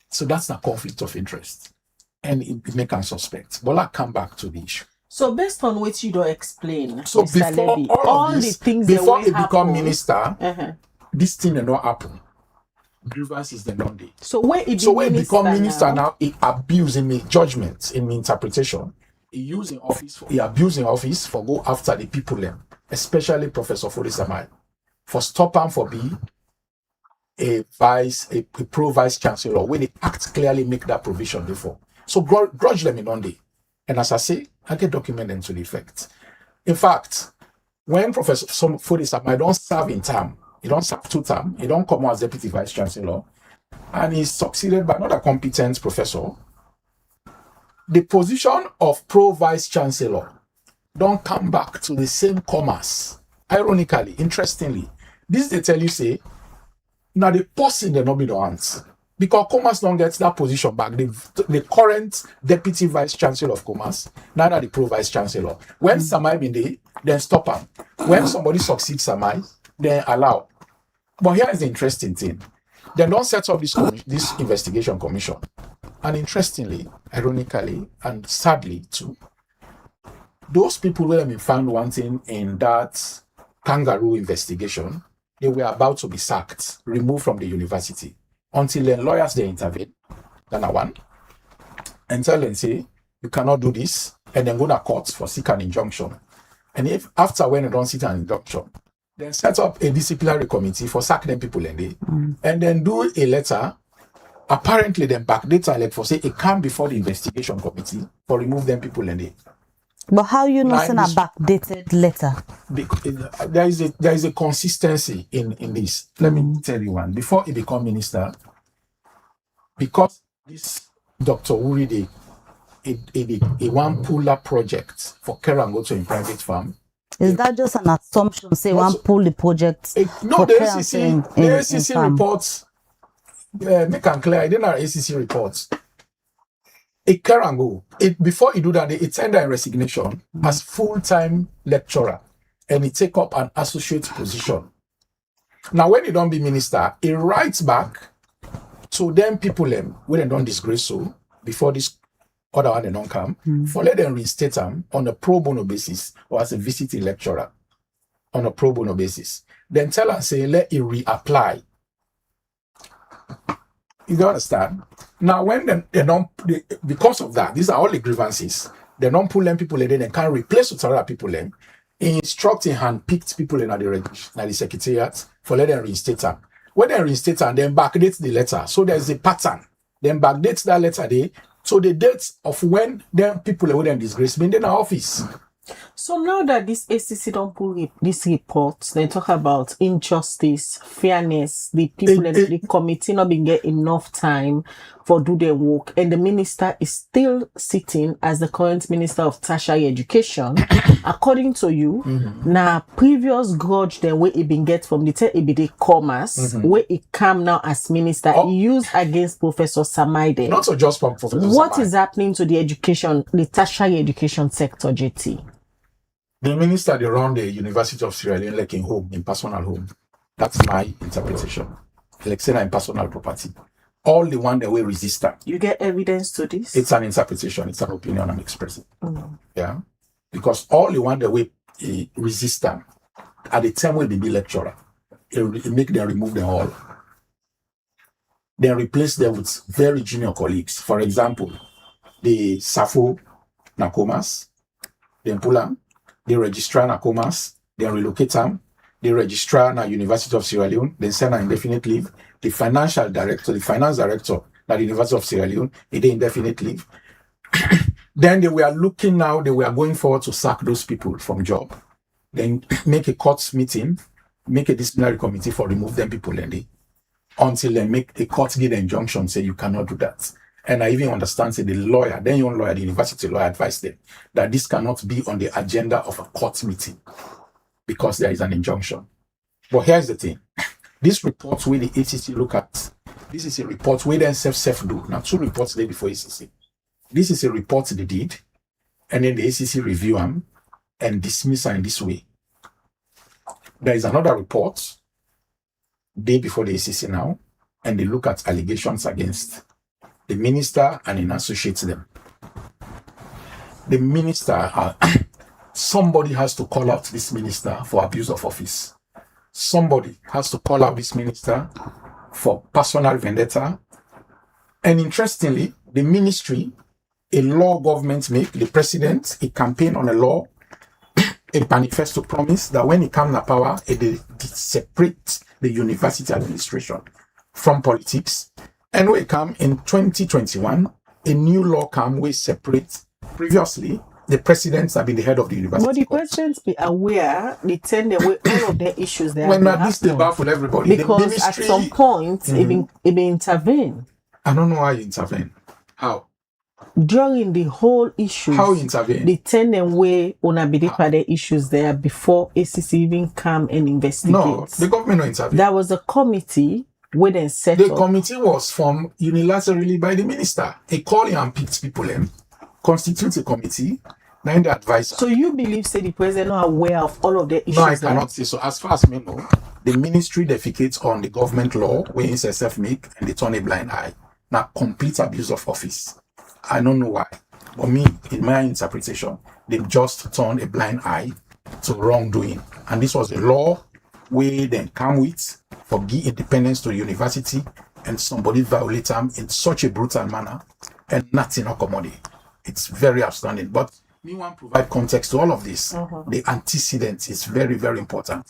So that's a conflict of interest. And it make them suspect. But I'll come back to the issue. So based on what you don't explain, So Mr. before Levy, all of this, the things before that he will become happen, minister, this thing did not happen. Grievance is the non-day. So when he So when he become minister now, now, he abuse in me judgment, in me interpretation. He use in office, he abuse in office for go after the people them, especially Professor Fodisamai, for stop him for being a pro vice chancellor when they act clearly make that provision before. So grudge them in one day. And as I say, I get document them to the effect. In fact, when Professor Fodisamai don't serve in term, he don't serve 2 term, he don't come out as deputy vice chancellor, and he's succeeded by another competent professor, the position of pro vice chancellor don't come back to the same commerce. Ironically, interestingly, this they tell you say, now the person they not be the hands. Because commerce don't get that position back. The current deputy vice chancellor of commerce, now the pro vice chancellor. When Samai been there, then stop him. When somebody succeeds Samai, then allow. But here is the interesting thing. They don't set up this investigation commission. And interestingly, ironically, and sadly too, those people who have been found wanting in that kangaroo investigation, they were about to be sacked, removed from the university, until the lawyers they intervene. Then one, and tell them say, you cannot do this, and then go to court for seek an injunction. And if after when they don't seek an injunction, then set up a disciplinary committee for sack them people and then do a letter. Apparently, then backdate like for say it come before the investigation committee for remove them people But how you know Now, send a backdated letter? There is a consistency in this. Let me tell you one. Before he become minister, because this Dr. Wuri a one puller project for Kerangoto in private farm. Is that just an assumption? Say one pull the project. No, the ACC reports. Make it clear. I didn't have ACC reports. It Kerango. Before he do that, he tender a resignation as full-time lecturer, and he take up an associate position. Now, when he don't be minister, he writes back to them people when they don't disgrace so before this other one they don't come, for let them reinstate them on a pro bono basis or as a visiting lecturer on a pro bono basis. Then tell and say let it reapply. You don't understand? Now when they don't because of that, these are all the grievances. They don't pull them people and then they can't replace with other people them. Instructing hand-picked people in the secretariat for let them reinstate them. When they reinstate them, then backdate the letter. So there's a pattern. Then backdate that letter day. So the dates of when them people were disgraced been in the office. So now that this ACC don't pull this report, they talk about injustice, fairness, the people in the committee not been get enough time for do their work, and the minister is still sitting as the current minister of tertiary education. According to you, now previous grudge then where it been get from the EBD commerce, where it come now as minister, he used against Professor Samaide. Not so just from Professor What Samaide. is happening to the education, the tertiary education sector, JT? The minister, they run the University of Sierra Leone like in home, in personal home. That's my interpretation. Like saying in personal property. All the one that will resist them. You get evidence to this? It's an interpretation. It's an opinion I'm expressing. Yeah. Because all the one that will resist them, at the time when they be lecturer, it make them remove them all. Then replace them with very junior colleagues. For example, the SAFO Nakomas, then Pulam, the registrar Nakomas, then relocate them, the registrar na University of Sierra Leone, then send an indefinite leave, the finance director at the University of Sierra Leone, they indefinite leave. Then they were looking now, they were going forward to sack those people from job. Then make a court meeting, make a disciplinary committee for remove them people until they make a court give the injunction, say you cannot do that. And I even understand, say the lawyer, then your lawyer, the university lawyer advised them that this cannot be on the agenda of a court meeting because there is an injunction. But here's the thing. This report where the ACC look at, this is a report where then self do. Now 2 reports there before ACC. This is a report they did, and then the ACC review them and dismiss her in this way. There is another report day before the ACC now, and they look at allegations against the minister and in associates them. The minister, somebody has to call out this minister for abuse of office. Somebody has to call out this minister for personal vendetta. And interestingly, the ministry, a law government make, the president, a campaign on a law, a manifesto promise that when he comes to power, it separate the university administration from politics. And when it come in 2021, a new law come which separate. Previously, the presidents have been the head of the university. But the presidents be aware, they tend away all of their issues there. When at least they baffle everybody. Because at some point, it be intervene. I don't know how you intervene. How? During the whole issue, How you intervene? they tend away on a bit of the issues there before ACC even come and investigate. No, the government no intervene. There was a committee where they set The up. committee was formed unilaterally by the minister. He called and picked people in, constitutes a committee, then the advisor. So you believe, say, the president not aware of all of the issues? No, I there? cannot say so. As far as me know, the ministry defecates on the government law where it's a self-make and they turn a blind eye. Now, complete abuse of office. I don't know why. But me, in my interpretation, they just turned a blind eye to wrongdoing. And this was a law where they come with for give independence to the university, and somebody violate them in such a brutal manner and nothing accommodate. It's very outstanding. But Me want to provide context to all of this. The antecedent is very, very important.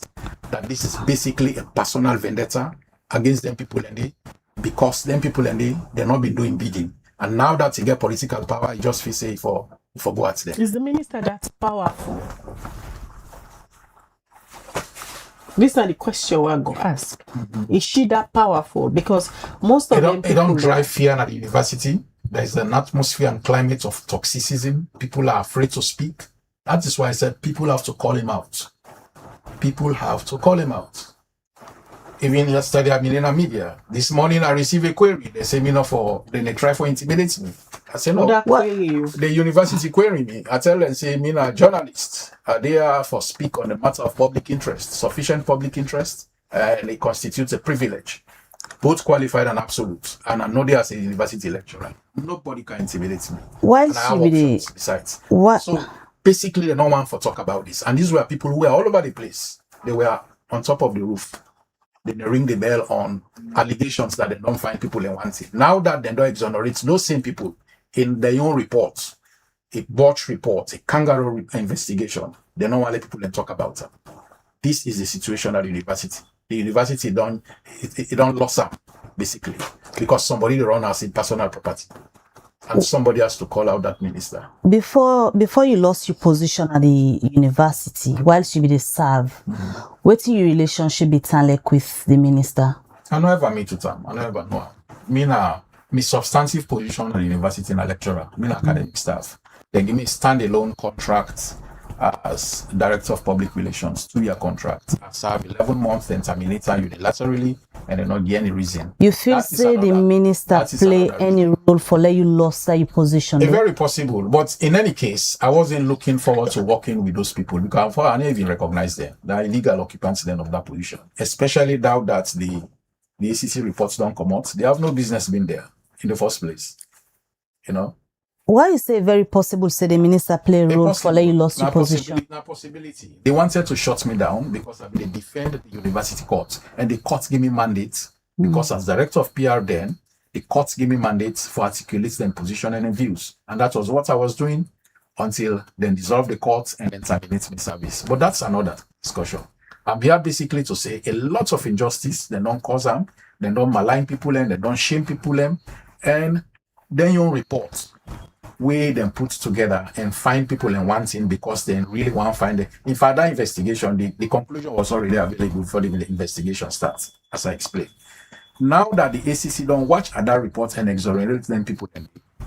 That this is basically a personal vendetta against them people and they, because them people and they're not been doing bidding. And now that you get political power, you just feel say for go at them. Is the minister that powerful? This is the question we're going to ask. Is she that powerful? Because most of them It don't drive fear at the university. There's an atmosphere and climate of toxicism. People are afraid to speak. That is why I said people have to call him out. People have to call him out. Even yesterday, I've been in the media. This morning, I received a query. They say me then they try for intimidating me. I say no. The university query me. I tell them, say, me a journalist. They are for speak on the matter of public interest, sufficient public interest, and it constitutes a privilege, both qualified and absolute. And I'm not there as a university lecturer. Nobody can intimidate me. Why And I have should be options besides. what? So basically, they don't want to talk about this. And these were people who were all over the place. They were on top of the roof. They ring the bell on allegations that they don't find people in one thing. Now that they don't exonerate those same people in their own reports, a botch report, a kangaroo investigation, they don't want to let people then talk about it. This is the situation at the university. The university don't lost up, basically, because somebody run as a personal property. And somebody has to call out that minister. Before you lost your position at the university, whilst you be the serve, what's your relationship between like with the minister? I don't ever meet with him. I don't ever know him. Me substantive position at the university in a lecturer. Me na academic staff. They give me standalone contract as director of public relations, 2-year contract. I serve 11 months, then terminator unilaterally, and then not get any reason. You feel say the minister play any role for let you lost that your position? Very possible, but in any case, I wasn't looking forward to working with those people because I didn't even recognize them. They are illegal occupants then of that position. Especially now that the ACC reports don't come out, they have no business being there in the first place. You know. Why you say very possible say the minister play a role for let you lost your position? Possibility. They wanted to shut me down because they defended the university court, and the court gave me mandate because as director of PR then, the court gave me mandate for articulate their position and views, and that was what I was doing until then dissolve the court and then terminate my service. But that's another discussion. I'm here basically to say a lot of injustice. They don't cause harm, they don't malign people, and they don't shame people, and then you report. Way them put together and find people in one thing because they really want to find it. In fact, that investigation, the conclusion was already available before the investigation starts, as I explained. Now that the ACC don't watch at that report and exonerate them people,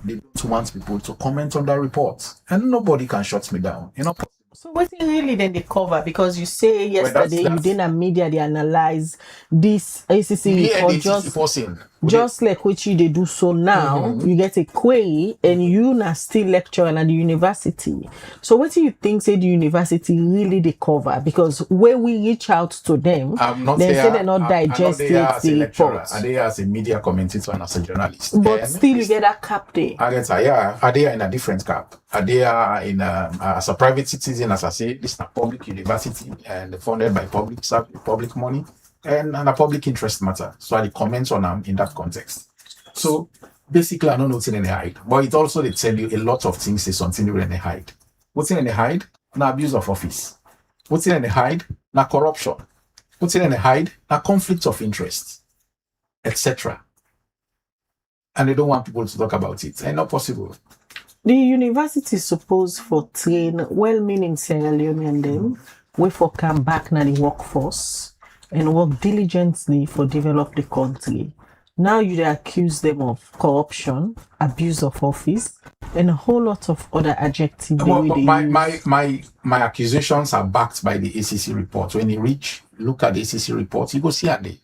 they don't want people to comment on that report, and nobody can shut me down. You know. So what's it really then they cover? Because you say yesterday you did a media they analyze this ACC report just like what you they do. So now you get a query and you not still lecturing at the university. So what do you think say the university really they cover? Because when we reach out to them, they say they're not digesting the report. Are they as a media commentator and as a journalist? But still you get that cap there. Are they in a different cap? Are they in as a private citizen, as I say, this is a public university and funded by public money and a public interest matter. So I comment on them in that context. So basically, I don't know what's in the hide, but it also they tell you a lot of things is something in the hide. What's in the hide? Na abuse of office. What's in the hide? Na corruption. What's in the hide? Na conflict of interest, etc. And they don't want people to talk about it. And not possible. The university is supposed for train well-meaning Sierra Leone and them, we for come back na the workforce and work diligently for develop the country. Now you accuse them of corruption, abuse of office, and a whole lot of other adjectives. My accusations are backed by the ACC report. When you look at the ACC report, you go see it.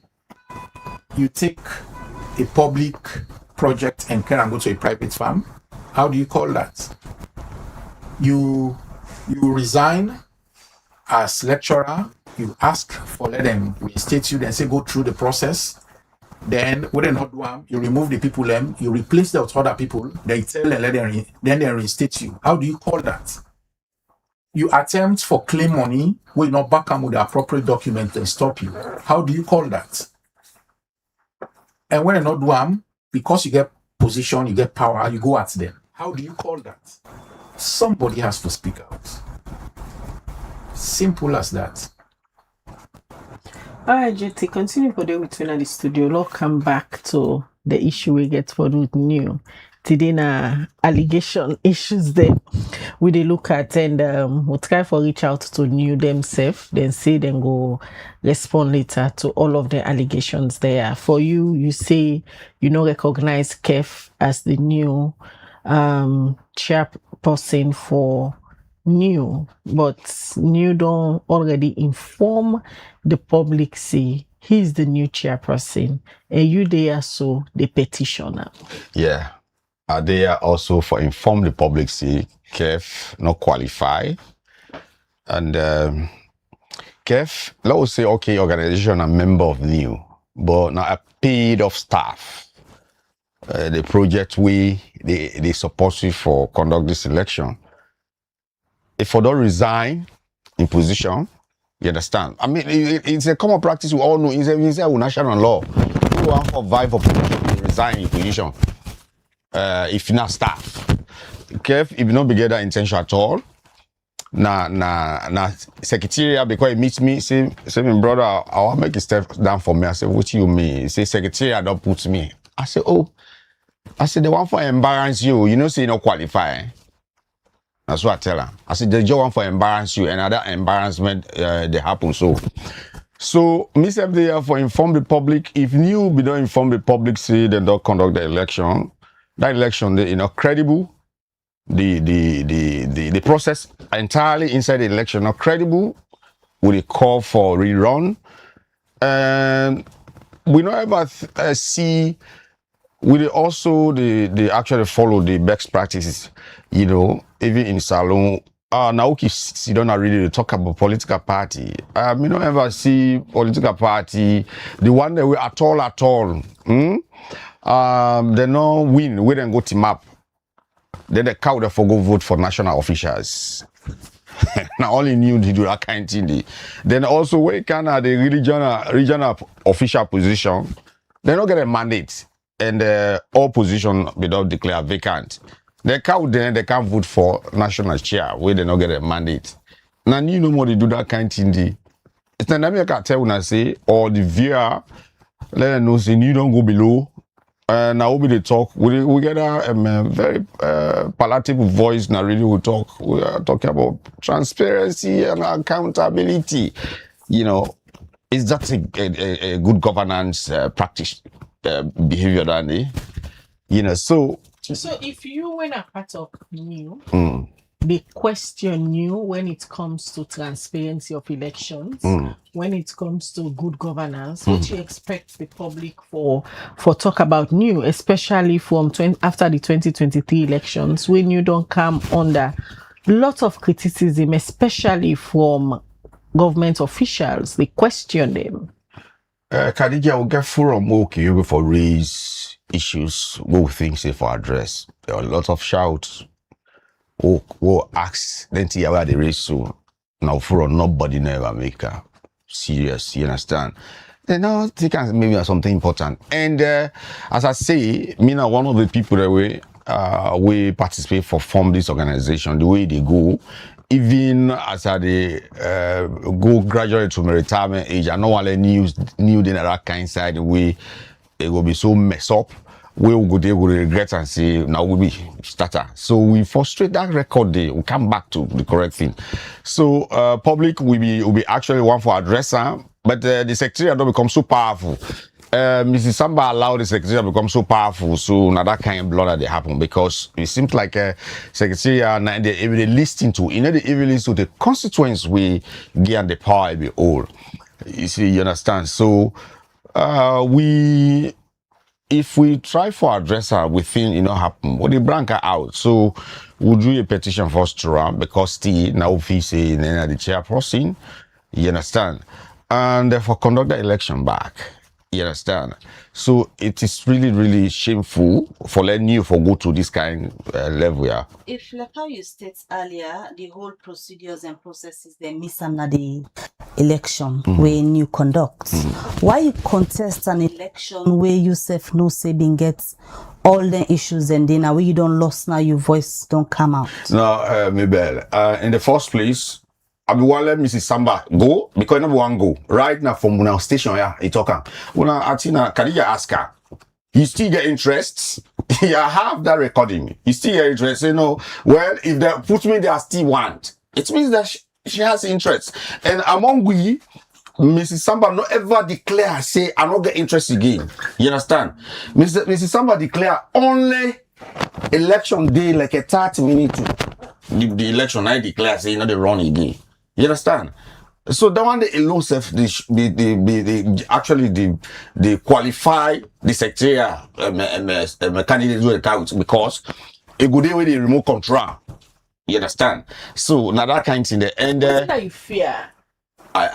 You take a public project and can go to a private farm. How do you call that? You resign as lecturer, you ask for let them reinstate you, then say go through the process. Then when they not do them, you remove the people you replace them with other people, they tell and let them then they reinstate you. How do you call that? You attempt for claim money, when you not back them with the appropriate document and stop you. How do you call that? And when they not do them, because you get position, you get power, you go at them. How do you call that? somebody has to speak out. Simple as that. All right, JT, continue for the between the studio. Let's come back to the issue we get for with new. Today, na allegation issues there we they look at, and we'll try for reach out to new themselves, then say then go respond later to all of the allegations there. For you, you say you know recognize Kef as the new chairperson for new, but new don't already inform the public say he's the new chairperson, and you there so the petitioner. Yeah. Are there also for inform the public say KEF not qualify? And KEF, let's say, okay, organization a member of new, but now a paid off staff. The project they support you for conduct this election. If I don't resign in position, you understand? I mean, it's a common practice. We all know it's a national law. Who want for vie for position, you resign in position. If you're not staff, Kev, if you don't begin that intention at all, na secretariat, because he meets me, say my brother, I want to make a step down for me. I say, what you mean? He say secretariat don't put me. I say, oh, I said the one for embarrass you, you know, say you don't qualify. That's what I tell her. I said the job one for embarrass you, and other embarrassment they happen So, me say there for inform the public. If new we don't inform the public, say they don't conduct the election. That election, they credible. The process entirely inside the election not credible. With a call for rerun, and we don't ever see. We also they actually follow the best practices. You know, even in salon. Now if you don't really talk about political party. We don't ever see political party the one that we at all. They no win. We then go team up. Then the cow for go vote for national officials. Now only new to do that kind of thing. Then also we can the regional official position. They don't get a mandate, and all position without declare vacant. The cow then they can't vote for national chair where they don't get a mandate. Now you know more they do that kind of thing. It's not that I can tell when I say or the VR let them know say you don't go below. Now we they talk. We get a very palatable voice. Now really we talk. We are talking about transparency and accountability. You know, is that a good governance practice behavior, Danny? You know, so if you were a part of new, they question you when it comes to transparency of elections, when it comes to good governance. What you expect the public for talk about new, especially from after the 2023 elections, when you don't come under lot of criticism, especially from government officials. They question them. Khadija will get forum okay for raise issues what we think say for address. There are a lot of shouts. Who ask then where the race so now for nobody never make a serious, you understand? Then now think maybe something important. And as I say, me now one of the people that we participate for form this organization, the way they go, even as they go gradually to my retirement age, I know all the news that kind side the way they will be so messed up. We will go there, we will regret and say, now we'll be starter. So we frustrate that record day. We come back to the correct thing. So public will be actually one for addresser, but the secretariat don't become so powerful. Mrs. Samba allowed the secretariat to become so powerful, so now that kind of blood that they happen because it seems like secretariat they listen to, they even listen to the constituents we get the power be all. You see, you understand? So if we try for addresser, we think it not happen. But they branch out. So we'll do a petition first to run because still now we say the chairperson, you understand? And therefore conduct the election back. You understand? So it is really, really shameful for letting you go to this kind of level. Yeah. If like how you stated earlier, the whole procedures and processes they miss under the election when you conduct. Why you contest an election where you self no saving gets all the issues and then now when you don't lost now your voice don't come out. No, Mabel, in the first place, I be want let Mrs. Samba go because number one go right now from our station. Yeah, he talking. Una Atina, can you ask her? You still get interest? Yeah, I have that recording. You still get interest? You know, well, if they put me there, I still want. It means that she has interest. And among we, Mrs. Samba not ever declare, say, I don't get interest again. You understand? Mrs. Samba declare only election day, like a 30 minute the election, I declare, say, you know, they run again. You understand? So that one they alone self actually they qualify the secretarial candidate to account because it go there with the remote control. You understand? So now that kind of thing the end That you fear. I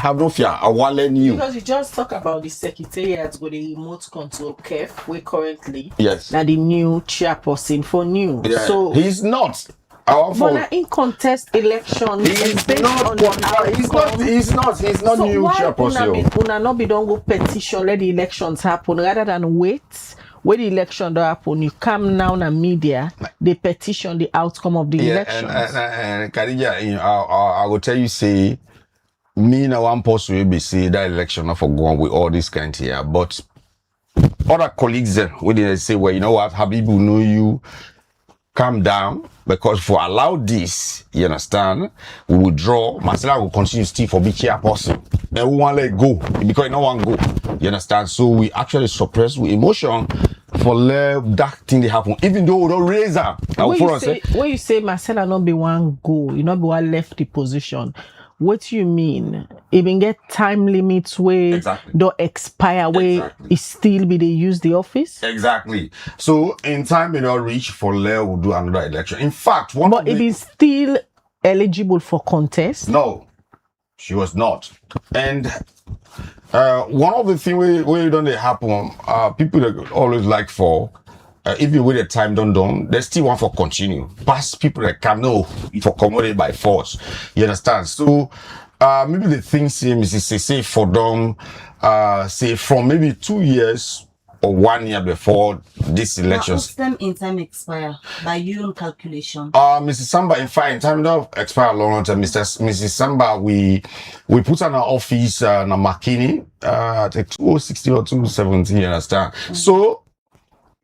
have no fear. I want to you. Because you just talk about the secretariat with the remote control KEF, we currently Yes. now the new chairperson for new. Yeah. So He's not. Our but fault. now in contest elections, He's based not on the qualified. He's not so new why chairperson. una not be don't go petition let the elections happen rather than wait when the election don't happen you come now na media they petition the outcome of the Yeah, elections. and Khadija, you know, I will tell you, say, me na one person will be say that election not for going with all this kind here, but other colleagues when they say, well, you know what, Habibu know you, calm down, because for allow this, you understand, we will draw, Marcela will continue still for be chairperson. And we want let go, because no one go, you understand? So we actually suppress with emotion for let that thing they happen, even though we don't raise her. When you say Marcela not be one go, you not be one left the position. What do you mean? Even get time limits where Exactly. don't expire where Exactly. it still be they use the office? Exactly. So in time you know reach for Leo will do another election. In fact, But it is still eligible for contest. No, she was not. And one of the things we don't happen, people that always like for even with the time done, they still want for continue. Past people that can know for commodity by force. You understand? So maybe the thing say for them, say from maybe 2 years or 1 year before this election. What's them in time expire by your own calculation? Mrs. Samba, in fact, in time of expire a long time, Mrs. Samba, we put on our office na Makini, I think 2016 or 2017, you understand? So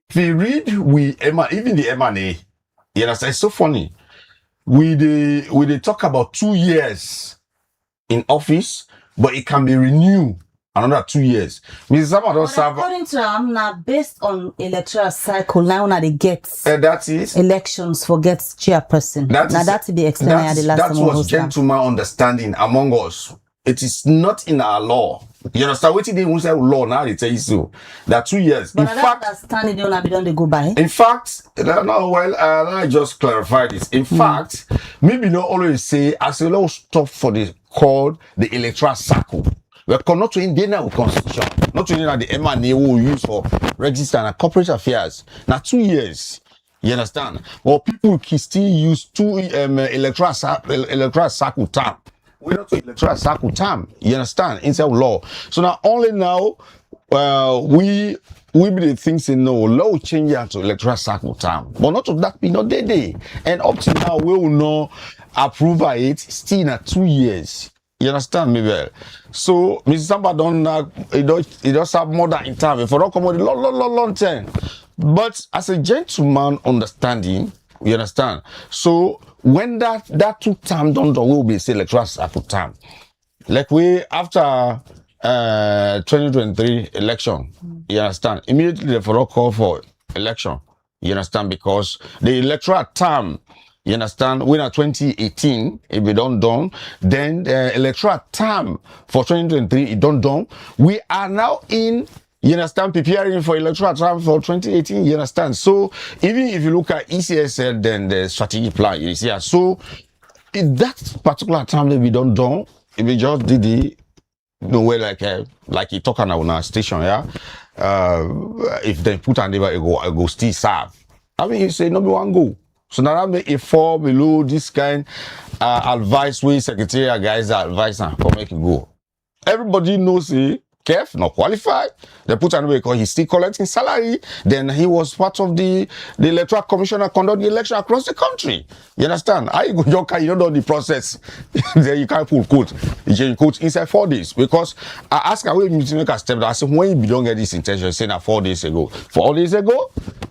if you read even the M&A, you understand? It's so funny. We talk about 2 years in office, but it can be renewed another 2 years. Mrs. Samba don't serve. According to now based on electoral cycle, now they get That is elections for get chairperson. That to be explained at the last that time. was gentleman understanding among us. It is not in our law. You understand? What they won't say law now they tell you so. That 2 years. But in fact, understanding they go by. in fact, no, well, I just clarify this. In fact, maybe not always say as a law stop for the called the electoral cycle. We are not to Indiana with constitution, not to Indiana the M&A we use for register and corporate affairs. Now 2 years. You understand? Well, people can still use two electoral cycle term. We're not to electoral cycle term. You understand? Inside law. So now only now we be the things in no law change to electoral cycle term. But not to that be not day. And up to now we will not approve by it still in 2 years. You understand me well? So Mr. Samba don't it does have more than in time. If I don't come with a long time. But as a gentleman understanding, you understand? So when that 2 term done will be say electoral cycle term. Like we after 2023 election, you understand? Immediately they call for election. You understand? Because the electoral term, you understand, when at 2018, if we don't done, then the electoral term for 2023 it don't done. We are now in, you understand, preparing for electoral term for 2018, you understand. So even if you look at ECSL, then the strategic plan, you see, so in that particular time that we don't done, if we just did the way like you talking on our station, yeah. If they put on there, it go still serve. I mean, you say no, we want go. So now that make it fall below this kind advice way secretarial guys are advising for make it go. Everybody knows it. Kev, not qualified. They put another because he's still collecting salary. Then he was part of the electoral commission that conduct the election across the country. You understand? How you go, you don't know the process. Then you can't pull quote. You change quote inside 4 days. Because I ask her, when you make a step, I said, when you don't get this intention, say that 4 days ago. 4 days ago,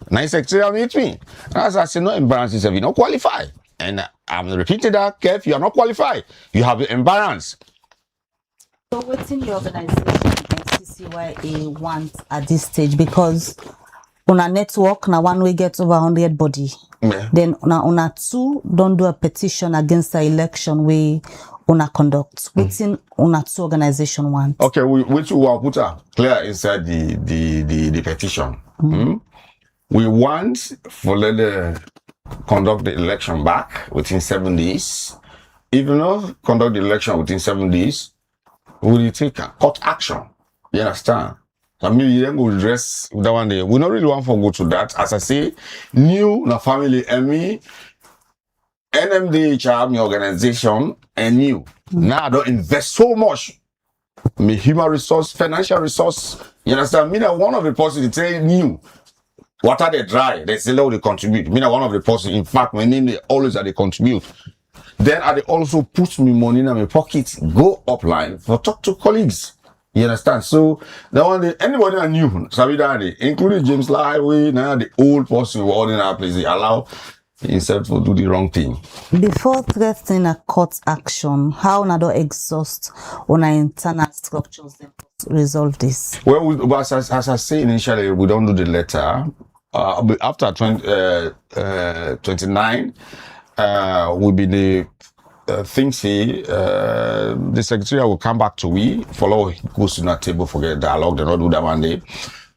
nice secretarial meet me. And as I said, no embarrass yourself, you don't qualify. And I'm repeating that, Kev, you are not qualified. You have the embarrass. So what's in the organization NCCYA wants at this stage? Because on a network, now one way gets over 100 body. Yeah. Then on a two, don't do a petition against the election we on a conduct. What's in on a two organization want? Okay, which we will put clear inside the petition. We want for the conduct the election back within 7 days. If you not conduct the election within 7 days, we will take a court action. You understand? I mean, you then go address that one day. We don't really want to go to that. As I say, new na family me, NMDHR, my organization, and new. Now I don't invest so much. Me human resource, financial resource. You understand? Me that one of the person they tell new. What are they dry? They say, they contribute. Me that one of the person, in fact, my name they always are they contribute. Then I also put me money in my pocket, go upline for talk to colleagues. You understand? So that one day, anybody I knew, including James Lightway, now the old person who all in our place, they allow himself to do the wrong thing. Before threatening a court action, how na do exhaust on our internal structures then to resolve this? Well, as I say initially, we don't do the letter. After 29, will be the things say the secretary will come back to we follow goes to that table for the dialogue. They not do that one day,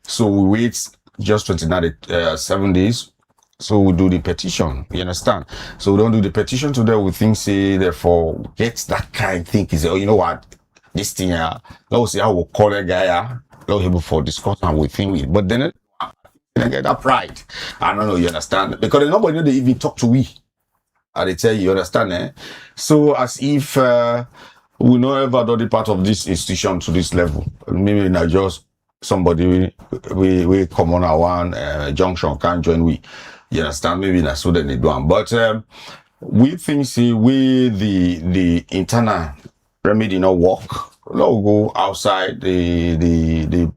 so we wait just 29 7 days. So we do the petition. You understand? So we don't do the petition today. We think say therefore get that kind of thing. Is, oh, you know what, this thing let's see how we'll call that guy let's able for discussion with him. But then I get that pride. I don't know. You understand? Because nobody know they even talk to we. I they tell you, understand, eh? So as if we not ever do the part of this institution to this level. Maybe not just somebody we come on our one junction can't join we. You understand? Maybe not so then they do. But we think see we the internal remedy not work. Now go outside the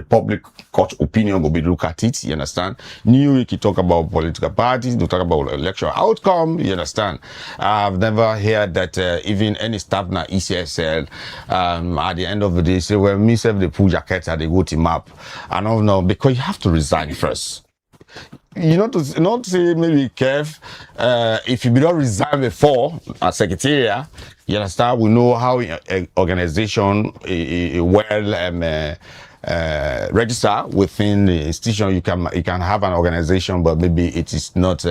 public court opinion will be look at it, you understand? New week you talk about political parties, you talk about election outcome, you understand? I've never heard that even any staff na ECSL at the end of the day say, well, me self they pull jacket and they go to map. I don't know, because you have to resign first. You know, to not say maybe Kev, if you don't resign before as secretariat, you understand, we know how an organization well register within the institution. You can have an organization, but maybe it is not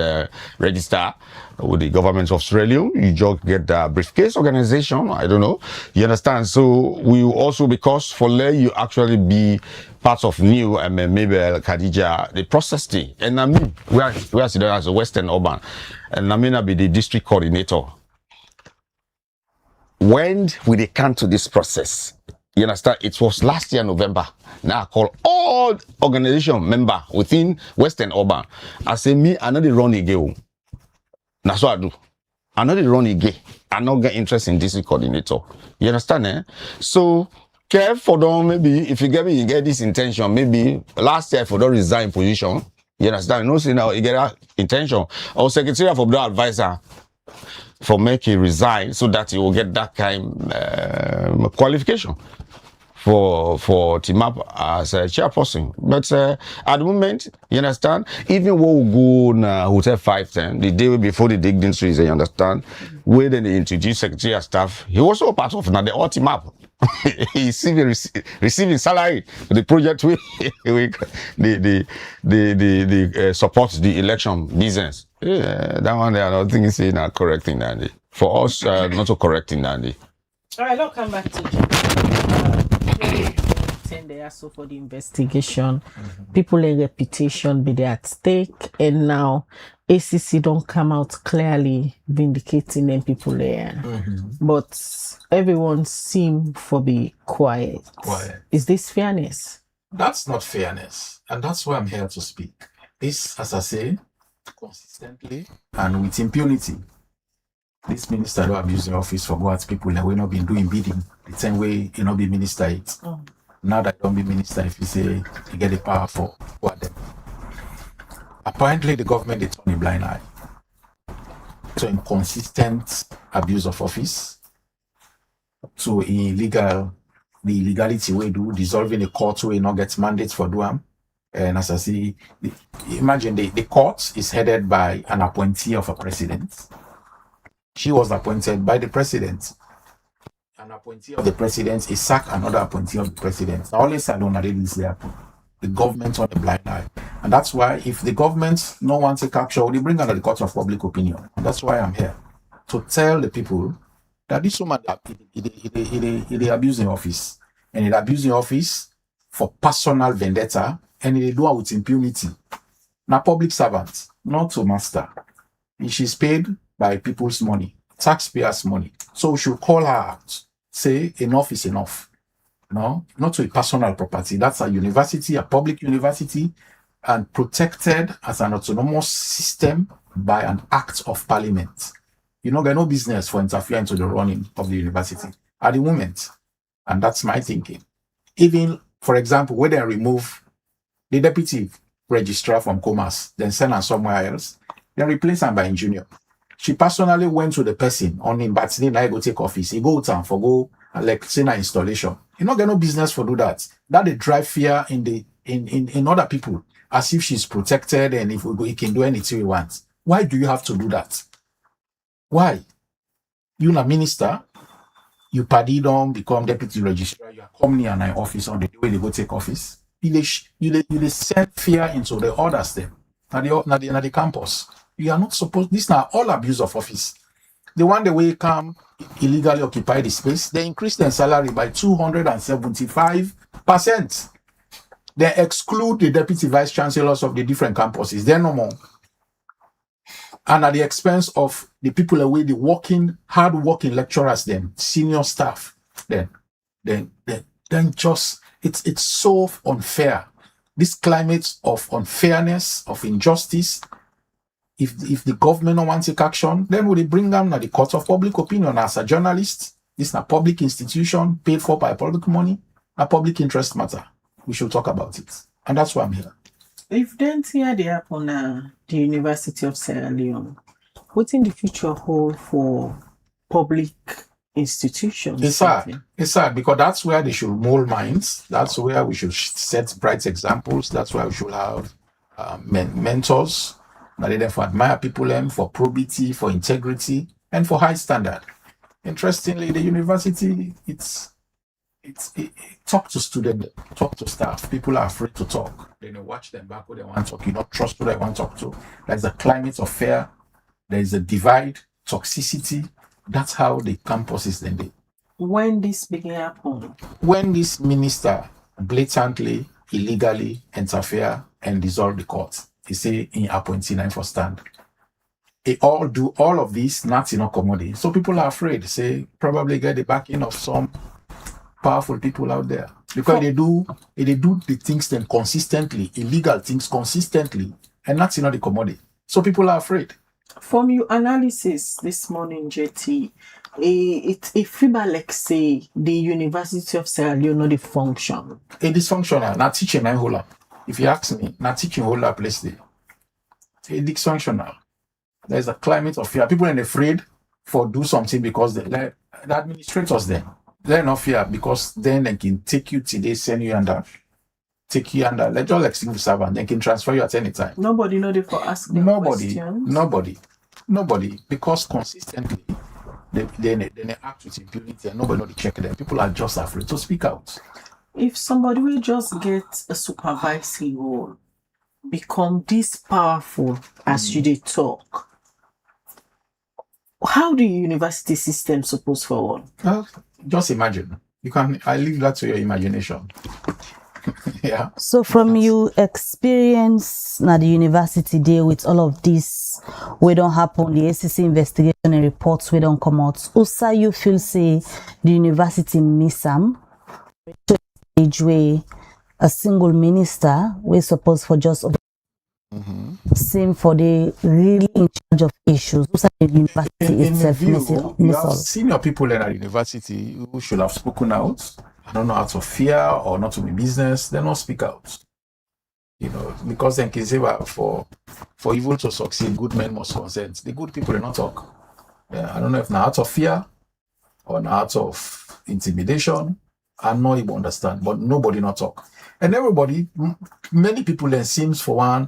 registered with the government of Sierra Leone. You just get the briefcase organization. I don't know. You understand? So we also, because for let you actually be part of new maybe Khadija, the process thing. And I mean, we are sitting as a Western Urban, and I mean, I be the district coordinator. When will they come to this process? You understand? It was last year, November. Now I call all organization member within Western Urban. I say, me, I know they run again. That's what I do. I know they run again. I not get interest in district coordinator. You understand, eh? So, care for them, maybe, if you get this intention, maybe last year for don't resign position. You understand? You know, see now, you get that intention. Or secretary for the advisor for make it resign so that you will get that kind qualification for team up as a chairperson. But at the moment, you understand, even when we go na Hotel 510, the day before the dignitaries, you understand, where then they introduce secretary staff, he was also part of now the team up. He's receiving salary for the project the supports the election business. Yeah, that one there, I don't think it's not correcting that. For us, not so correcting that. All right, I'll come back to you. attend there so for the investigation. People in reputation be there at stake, and now ACC don't come out clearly vindicating them people there. But everyone seem for be quiet. Is this fairness? That's not fairness, and that's why I'm here to speak. This, as I say, consistently and with impunity. This minister don't abuse the office for what people that we not been doing bidding the same way you not be minister it. Now that don't be minister, if you say you get the power for what them. Apparently the government is on a blind eye. So inconsistent abuse of office, to the illegality we do, dissolving a court we not get mandates for doing. And as I see, imagine the court is headed by an appointee of a president. She was appointed by the president. An appointee of the president is sack another appointee of the president. Now, always I don't read this happen. The government on the blind eye. And that's why if the government no one take action, they bring under the court of public opinion. And that's why I'm here. To tell the people that this woman it abusing office. And it abusing office for personal vendetta, and they do it with impunity. Now public servant, not to master. And she's paid by people's money, taxpayers' money. So we should call her out. Say enough is enough. No, not to a personal property. That's a university, a public university, and protected as an autonomous system by an act of parliament. You know, there's no business for interfering into the running of the university at the moment. And that's my thinking. Even, for example, when they remove the deputy registrar from Commerce, then send her somewhere else, then replace her by engineer. She personally went to the person on him, but then I go take office. He go town for go like say na installation. You not get no business for do that. That they drive fear in other people as if she's protected and if we go, he can do anything he wants. Why do you have to do that? Why? You a minister, you pardon on become deputy registrar, you are coming in an office on the way they go take office. You send fear into the others then. Now the campus. You are not supposed, this now all abuse of office. The one the way come illegally occupy the space, they increase their salary by 275%. They exclude the deputy vice chancellors of the different campuses. They're no more. And at the expense of the people away, the hard working lecturers, them senior staff, then just it's so unfair. This climate of unfairness, of injustice. If the government don't want to take action, then will they bring them to the court of public opinion as a journalist? This is a public institution paid for by public money, a public interest matter. We should talk about it. And that's why I'm here. If then here they happen the University of Sierra Leone, what in the future hold for public institutions? It's sad because that's where they should mold minds. That's where we should set bright examples. That's why we should have mentors. That they therefore admire people for probity, for integrity, and for high standard. Interestingly, the university, it talk to students, talk to staff. People are afraid to talk. They don't watch them back who they want to talk. You don't trust who they want to talk to. There's a climate of fear. There's a divide, toxicity. That's how the campus is then. When this began happen? When this minister blatantly, illegally interfere and dissolve the court. He say in appointee 9 for stand. They all do all of this, not in accommodate. So people are afraid. Say probably get the backing of some powerful people out there because they do the things then consistently, illegal things consistently, and not in the commodity. So people are afraid. From your analysis this morning, JT, it feel like say the University of Sierra Leone not the function. It is functional. Not teaching and whole up. If you ask me, not teaching whole up place there. It is functional. There's a climate of fear. People are afraid for do something because the administrators then. They're not fear because then they can take you today, send you under, take you under, let all like civil servant, they can transfer you at any time. Nobody know they for ask them questions. Nobody, because consistently they act with impunity and nobody know to check them. People are just afraid to speak out. If somebody will just get a supervisory role, become this powerful as you they talk, how do the university system suppose forward? Just imagine I leave that to your imagination. Yeah. So from you experience na the university deal with all of this, we don't happen, the ACC investigation and reports we don't come out. Also, you feel say the university miss them to stage where a single minister we suppose for just same for the really in charge of issues. Also, the university In itself view, miss you have all. senior people in a university who should have spoken out. I don't know, out of fear or not to be business, they don't speak out. You know, because then can say well, for evil to succeed, good men must consent. The good people do not talk. Yeah, I don't know if now out of fear or now out of intimidation. I not even understand, but nobody not talk. And everybody, many people then seems for one,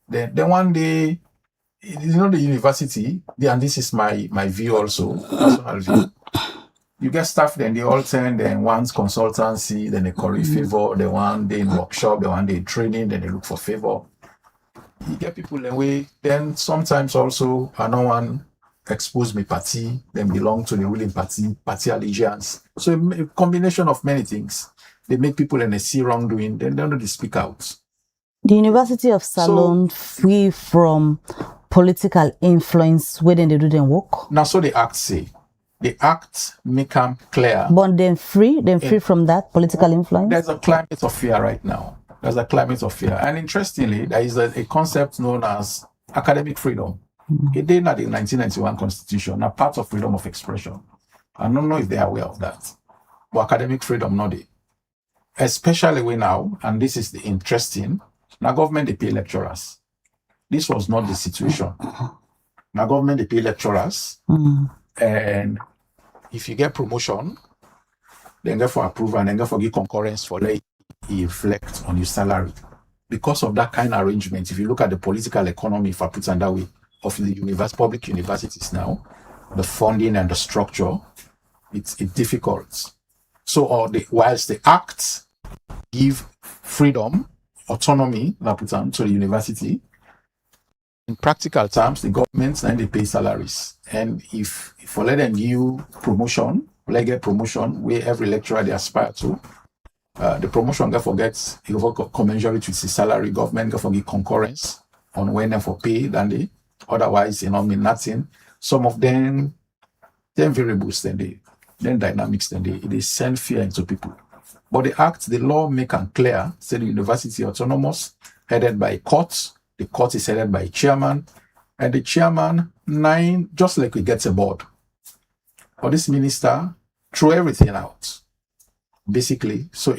then one day, you know, the university, and this is my view also, personal view. You get staff, then they all turn, then one's consultancy, then they curry favor, the one day in workshop, the one day in training, then they look for favor. You get people in way, then sometimes also, I know one expose me party, then belong to the ruling party allegiance. So a combination of many things. They make people in a see wrongdoing, then they don't speak out. The University of Salon free from political influence where then they do their work. Now, so the act say. The act make them clear. But then free from that political influence? There's a climate of fear right now. There's a climate of fear. And interestingly, there is a concept known as academic freedom. It did not the 1991 Constitution, a part of freedom of expression. I don't know if they are aware of that. But academic freedom, not it. Especially when now, and this is the interesting, now government, they pay lecturers. This was not the situation. Now government, they pay lecturers. And if you get promotion, then get for approval and then get for give concurrence for let it reflect on your salary. Because of that kind of arrangement, if you look at the political economy, if I put it that way, of the public universities now, the funding and the structure, it's difficult. So whilst the act give freedom, autonomy, to the university, in practical terms, the government and they pay salaries. And if for let them give promotion, let get promotion where every lecturer they aspire to, the promotion get forgets it will commensurate with the salary. Government get forget concurrence on when they for pay than they. Otherwise, mean nothing. Some of them variables then dynamics then they send fear into people. But the law make it clear, say the university autonomous, headed by courts. The court is headed by a chairman, and the chairman, just like we get a board. Or this minister throw everything out. Basically, so all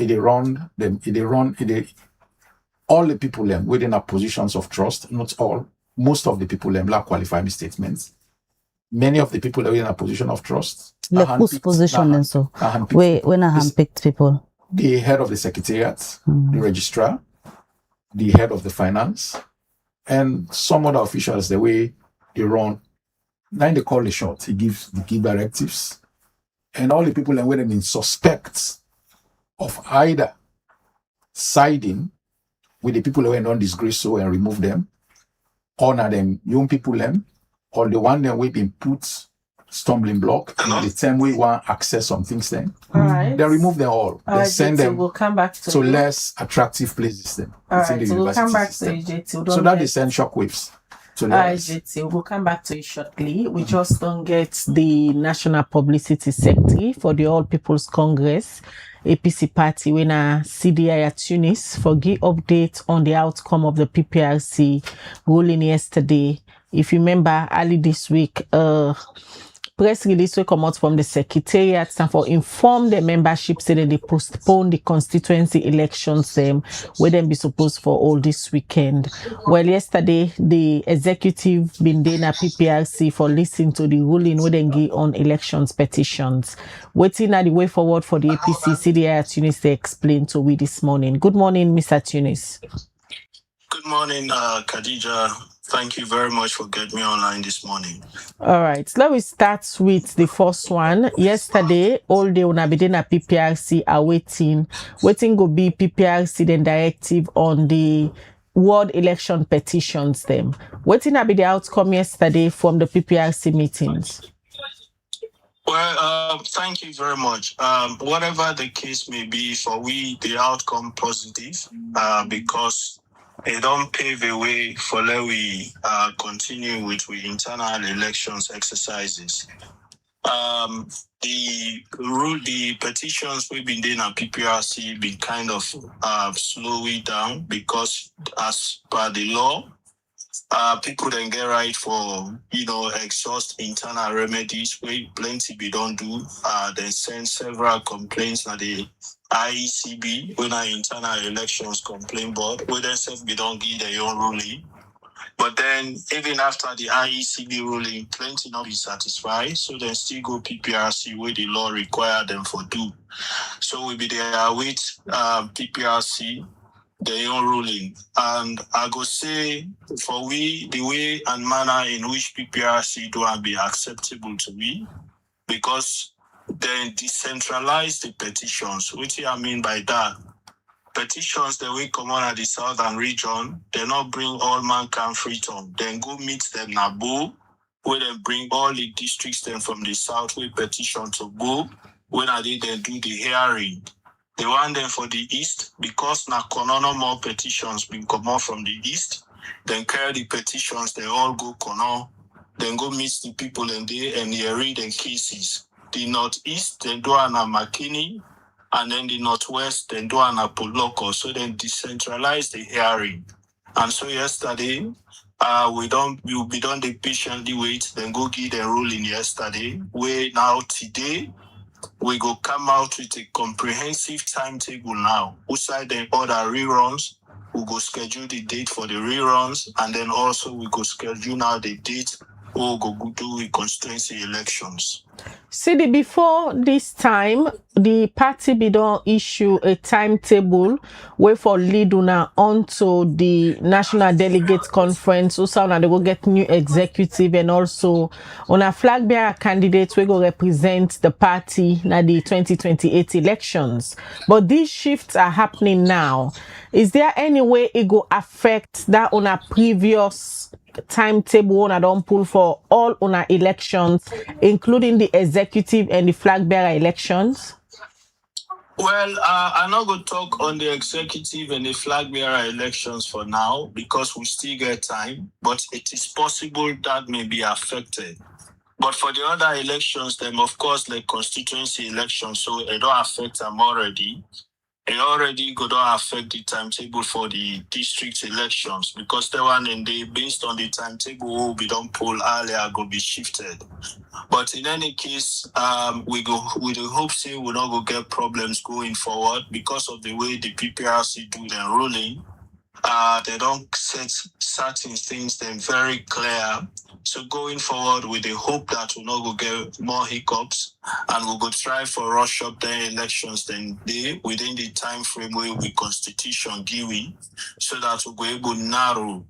the people within our positions of trust, not all, most of the people lack qualified statements. Many of the people that are in a position of trust. Like whose position and so? When I handpicked people. The head of the secretariat, the registrar, the head of the finance, and some other officials, the way they run. Now they call the shot. He gives the key directives. And all the people that were in suspects of either siding with the people who were non disgrace so and remove them, honor them, young people them, or the one that we been put stumbling block in the same way want access some things then. Right. They remove them all. They send them we'll come back to less attractive places then. All right, so we'll come back to AJT. So that is send shockwaves. AJT, we'll come back to it shortly. We just don't get the National Publicity Secretary for the All People's Congress, APC party, when CDI at Tunis for give update on the outcome of the PPRC ruling yesterday. If you remember, early this week, press release will come out from the secretariat and for inform the membership say that they postpone the constituency elections where them be supposed for all this weekend. Well, yesterday the executive been doing a PPRC for listening to the ruling where they give on elections petitions. Waiting at the way forward for the APC CDI at Tunis to explain to we this morning. Good morning, Mr. Tunis. Good morning, Khadija. Thank you very much for getting me online this morning. All right, so let me start with the first one. Yesterday, all day on Abidina PPRC are waiting go be PPRC then directive on the ward election petitions Waiting to be the outcome yesterday from the PPRC meetings. Well, thank you very much. Whatever the case may be, for we, the outcome positive, because it don't pave a way for let we continue with we internal elections exercises. The petitions we've been doing at PPRC been kind of slowing down because as per the law, people then get right for exhaust internal remedies where plenty we don't do. Then send several complaints na the IECB when our internal elections complaint board where they say we don't give their own ruling. But then even after the IECB ruling, plenty not be satisfied, so then still go PPRC where the law require them for do. So we be there with PPRC their own ruling. And I go say for we, the way and manner in which PPRC do and be acceptable to me, because they decentralize the petitions. Which I mean by that, petitions that we come on at the southern region, they not bring all mankind freedom. Then go meet them na Bo, where they bring all the districts then from the south we petition to Bo, when are they then do the hearing. They want them for the east because na kono more petitions been come out from the east. Then carry the petitions, they all go kono. Then go meet the people and they and hearing the cases. The northeast, then do an McKinney, and then the northwest, then do an Apolloco. So then decentralize the hearing. And so yesterday, we'll be done the patiently wait, then go give the ruling yesterday. Where now today, we go come out with a comprehensive timetable now. Outside the other reruns, we go schedule the date for the reruns, and then also we go schedule now the date we'll go do with constituency elections. See, before this time, the party be don't issue a timetable way for lead una onto the National Delegates Conference. Also, now they go get new executive and also on a flag bearer candidates we go represent the party na the 2028 elections. But these shifts are happening now. Is there any way it go affect that on a previous timetable on a don't pull for all on our elections, including the executive and the flag bearer elections? Well, I'm not going to talk on the executive and the flag bearer elections for now because we still get time, but it is possible that may be affected. But for the other elections, then of course, like constituency elections, so it don't affect them already. It already go to affect the timetable for the district elections because the one and they based on the timetable will be done poll earlier go be shifted. But in any case, we go with the hope say we not go get problems going forward because of the way the PPRC do their ruling. They don't set certain things then very clear. So going forward with the hope that we'll not go get more hiccups and we'll go try for rush up the elections then they within the time frame where we constitution give we, so that we'll go able to narrow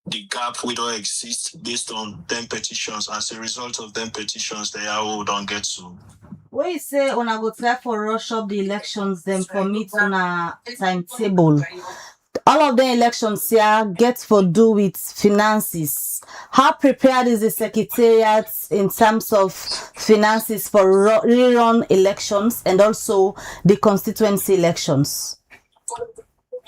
the gap we don't exist based on them petitions. As a result of them petitions, they are we don't get to. When you say when I go try for rush up the elections, then for meet on a timetable. All of the elections here get for do with finances. How prepared is the Secretariat in terms of finances for rerun elections and also the constituency elections?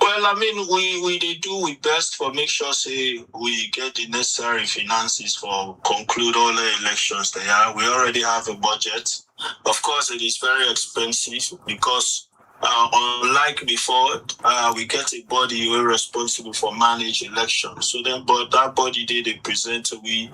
Well, I mean, we they do we best for make sure say we get the necessary finances for conclude all the elections there. We already have a budget. Of course, it is very expensive because unlike before, we get a body we're responsible for manage elections. So then, but that body they present to we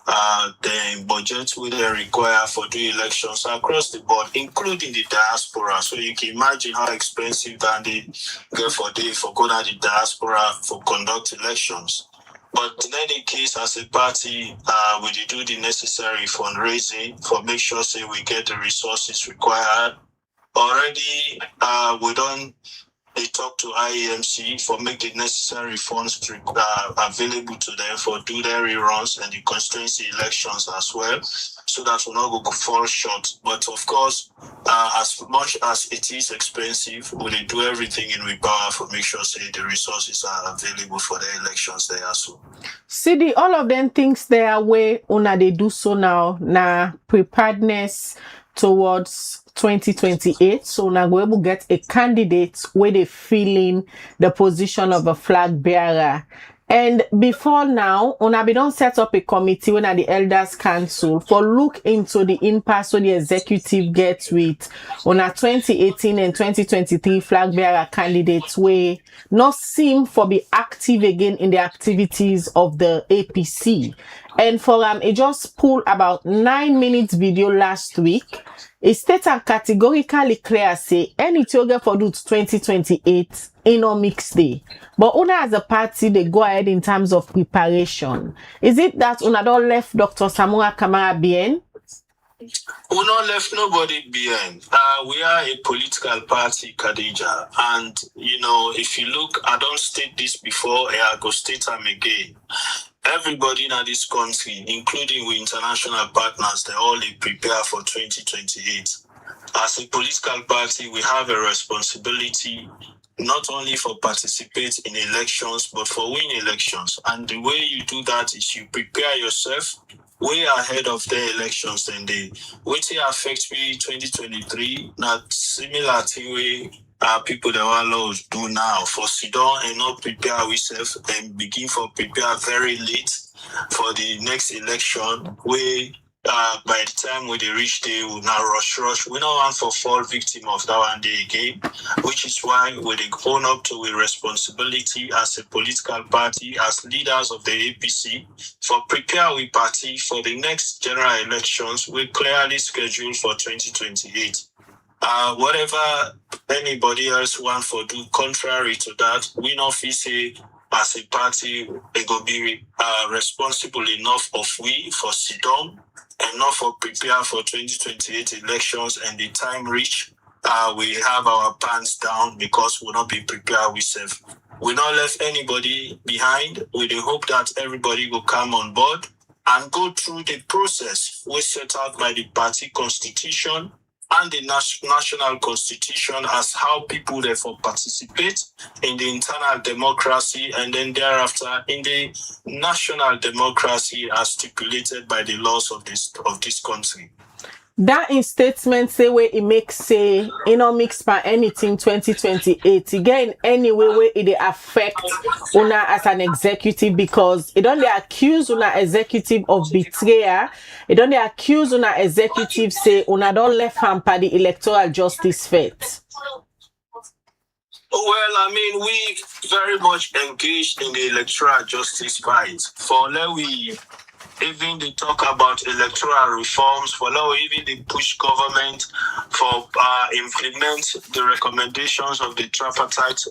the budget we they require for the elections across the board, including the diaspora. So you can imagine how expensive that they get for going to the diaspora for conduct elections. But in any case, as a party, we do the necessary fundraising for make sure say we get the resources required. Already, we don't they talk to IEMC for make the necessary funds available to them for do their reruns and the constituency elections as well, so that will not go fall short. But of course, as much as it is expensive, we will do everything in our power for make sure say the resources are available for the elections there as well. See, all of them things their way una they do so now preparedness towards 2028. So now we will get a candidate where they filling the position of a flag bearer. And before now, we don't set up a committee when at the Elders Council for look into the impasse the executive gets with on a 2018 and 2023 flag bearer candidates where not seem for be active again in the activities of the APC. And for it just pulled about 9 minutes video last week. It states and categorically clear say any toga for do 2028 in a mixed day. But Una as a party, they go ahead in terms of preparation. Is it that Una don't left Dr. Samura Kamara behind? We not left nobody behind. We are a political party, Khadija. And, you know, if you look, I don't state this before, I go state them again. Everybody in this country, including with international partners, they all prepare for 2028. As a political party, we have a responsibility not only for participate in elections, but for win elections. And the way you do that is you prepare yourself way ahead of the elections. Then they which affect me 2023, not similar to way people that want to do now for Sudan and not prepare ourselves and begin for prepare very late for the next election where by the time when they reach there, we now rush. We don't want to fall victim of that one day again, which is why we own up to a responsibility as a political party, as leaders of the APC, for prepare we party for the next general elections. We clearly scheduled for 2028. Whatever anybody else want for do contrary to that, we not feel say as a party they go be responsible enough of we for sit down and not for prepare for 2028 elections, and the time reach we have our pants down because we'll not be prepared ourselves. We not left anybody behind. We hope that everybody will come on board and go through the process we set out by the party constitution and the national constitution as how people therefore participate in the internal democracy and then thereafter in the national democracy as stipulated by the laws of this country. That in statement say where it makes say mix by anything 2028 again anyway where it affect Una as an executive, because it don't accuse Una executive of betrayal. It don't accuse Una executive say Una don't left hand by the electoral justice fate. Well, I mean, we very much engaged in the electoral justice fight. For now, we even they talk about electoral reforms, for now even they push government for implement the recommendations of the tripartite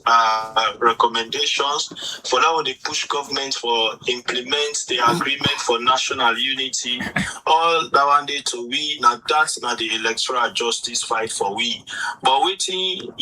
recommendations. For now they push government for implement the agreement for national unity. All that one day to we now that's not the electoral justice fight for we. But waiting,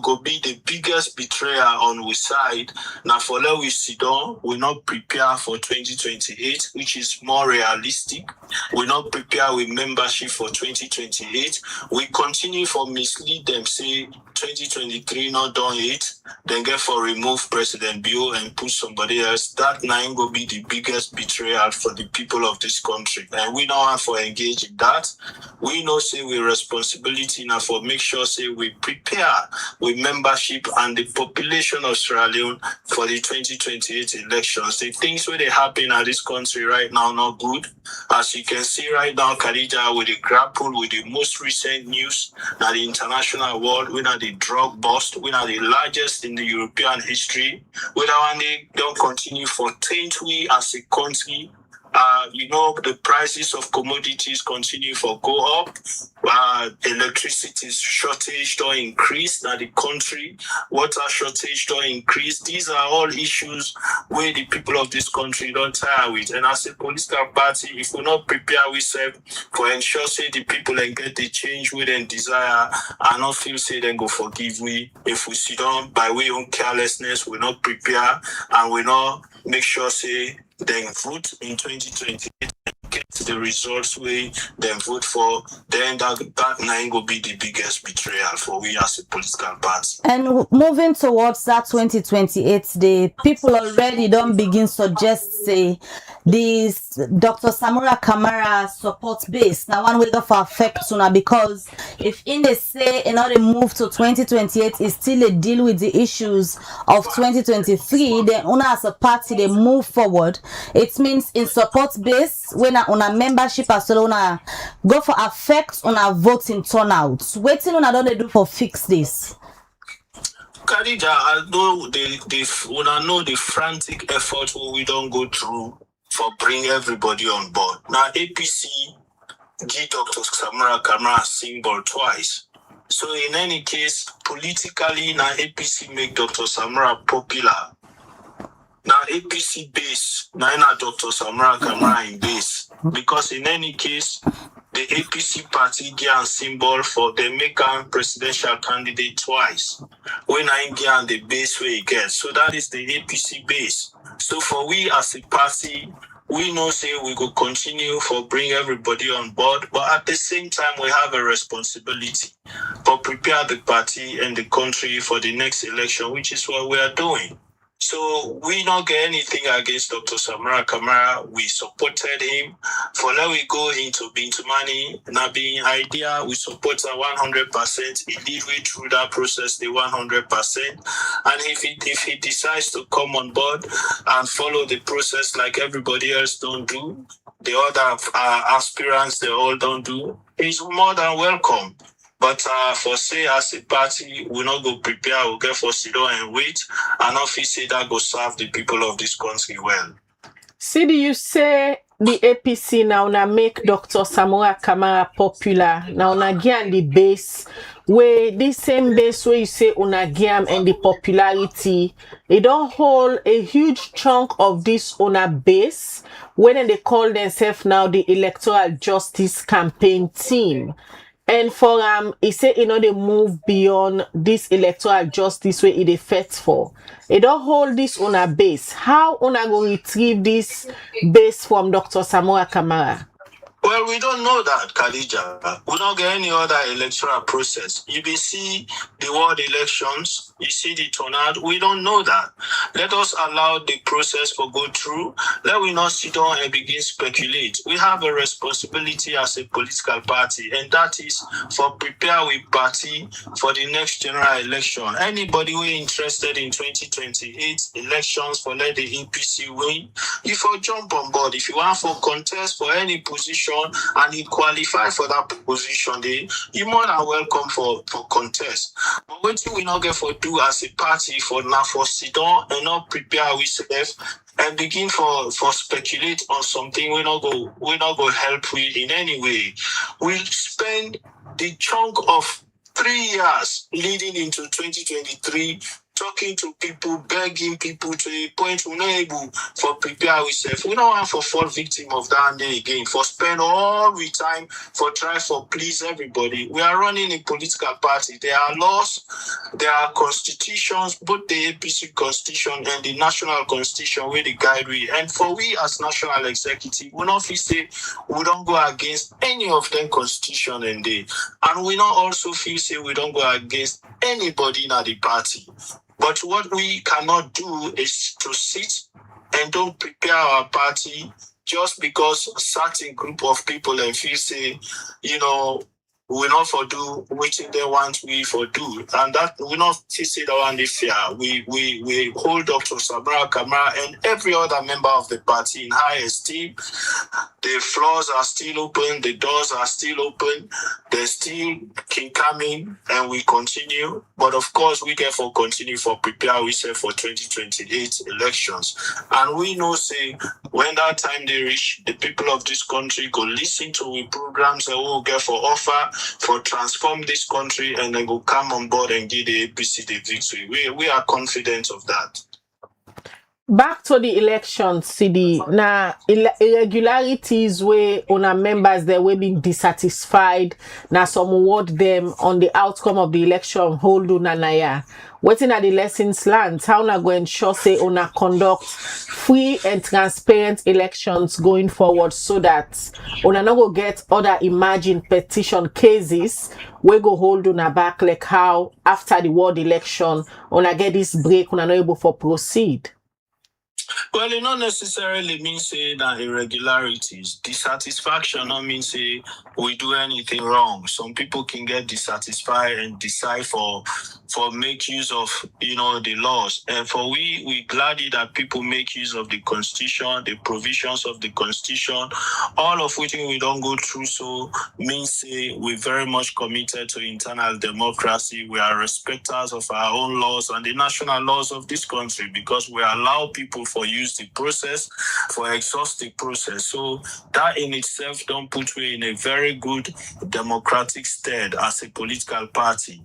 go be the biggest betrayer on we side. Now for now we sit down, we not prepare for 2028, which is more realistic. We not prepare with membership for 2028. We continue for mislead them, say 2023 not done it, then get for remove President Bio and put somebody else. That nine will be the biggest betrayal for the people of this country. And we don't have to engage in that. We know say we responsibility now for make sure say we prepare with membership and the population of Sierra Leone for the 2028 elections. The things where they happen at this country right now not good. As you can see right now, Khadija, with the grapple with the most recent news that the international world, we are the drug bust, we are the largest in the European history. We don't continue for 10 we as a country. The prices of commodities continue for go up. Electricity shortage don't increase. Now the country, water shortage don't increase. These are all issues where the people of this country don't tire with. And as a political party, if we not prepare ourselves for ensure say the people and get the change we then desire, and not feel say then go forgive we. If we sit down by way of carelessness, we not prepare and we not make sure say then vote in 2028 get the results we then vote for, then that nine will be the biggest betrayal for we as a political party. And moving towards that 2028, the people already don't begin suggest say this Dr. Samura Kamara support base. Now one will go for affect sooner, because if in they say in order move to 2028 is still a deal with the issues of 2023, then una as a party they move forward. It means in support base when una membership as well una go for affect on a voting turnout. Waiting una don't they do for fix this. Khadija, I know the frantic effort we don't go through for bring everybody on board. Now APC give Dr. Samura Kamara symbol twice. So in any case, politically now APC make Dr. Samura popular. Now APC base, now Dr. Samura Kamara in base. Because in any case, the APC party give a symbol for the American presidential candidate twice. When I get the base where he gets. So that is the APC base. So for we as a party, we know say we could continue for bring everybody on board, but at the same time we have a responsibility for prepare the party and the country for the next election, which is what we are doing. So we don't get anything against Dr. Samura Kamara. We supported him. For now we go into Bintumani, now being idea, we support her 100%. He did way through that process the 100%. And if he decides to come on board and follow the process like everybody else don't do, the other aspirants they all don't do, he's more than welcome. But for say as a party, we not go prepare, we'll get for sit down and wait, and office say that go serve the people of this country well. Sidi, you say the APC now make Dr. Samura Kamara popular. Now again the base where this same base where you say unagiam and the popularity, it don't hold a huge chunk of this una base when they call themselves now the electoral justice campaign team. And for he say they move beyond this electoral justice where it is fit for. It don't hold this on a base. How una go retrieve this base from Dr. Samura Kamara? Well, we don't know that, Khadija. We don't get any other electoral process. You be see the world elections, you see the turnout. We don't know that. Let us allow the process to go through. Let we not sit down and begin speculate. We have a responsibility as a political party, and that is for prepare with party for the next general election. Anybody who is interested in 2028 elections for let the APC win, you for jump on board. If you want for contest for any position and he qualify for that position, you more than welcome for contest. But what we not get for do as a party for now for sit down and not prepare ourselves and begin for speculate on something we not go help we in any way. We spend the chunk of 3 years leading into 2023 talking to people, begging people to a point we're not able for prepare ourselves. We don't want to fall victim of that day again, for spend all the time for try for please everybody. We are running a political party. There are laws, there are constitutions, both the APC constitution and the national constitution where the guide we. And for we as national executive, we not feel say we don't go against any of them constitution and we not also feel say we don't go against anybody in the party. But what we cannot do is to sit and don't prepare our party just because certain group of people and feel say, we not for do what they want we for do. And that we not say that one this year. We hold Dr. Samura Kamara and every other member of the party in high esteem. The floors are still open, the doors are still open, they still can come in and we continue. But of course we get for continue for prepare ourselves for 2028 elections. And we know say when that time they reach, the people of this country go listen to the programs that we will get for offer for transform this country, and then go come on board and give the APC the victory. We are confident of that. Back to the elections, CD. Now, irregularities where our members they will be dissatisfied. Now, some award them on the outcome of the election. Hold on, Naya. waiting at the lessons learned, how una go ensure say una conduct free and transparent elections going forward so that una no go get other imagined petition cases we go hold una back, like how after the world election una get this break, una no able for proceed. Well, it not necessarily means say that irregularities. Dissatisfaction not mean say we do anything wrong. Some people can get dissatisfied and decide for make use of the laws. And for we gladly that people make use of the constitution, the provisions of the constitution, all of which we don't go through. So means say we're very much committed to internal democracy. We are respecters of our own laws and the national laws of this country because we allow people for use the process, for exhaust the process. So that in itself don't put you in a very good democratic stead as a political party.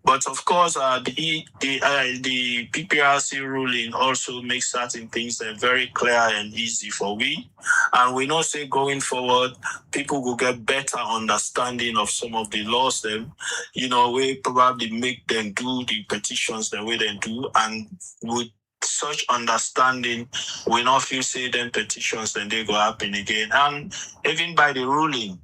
But of course, the PPRC ruling also makes certain things very clear and easy for we. And we know say going forward, people will get better understanding of some of the laws them, we probably make them do the petitions the way they do. And with such understanding, we not feel say them petitions then they go happen again. And even by the ruling,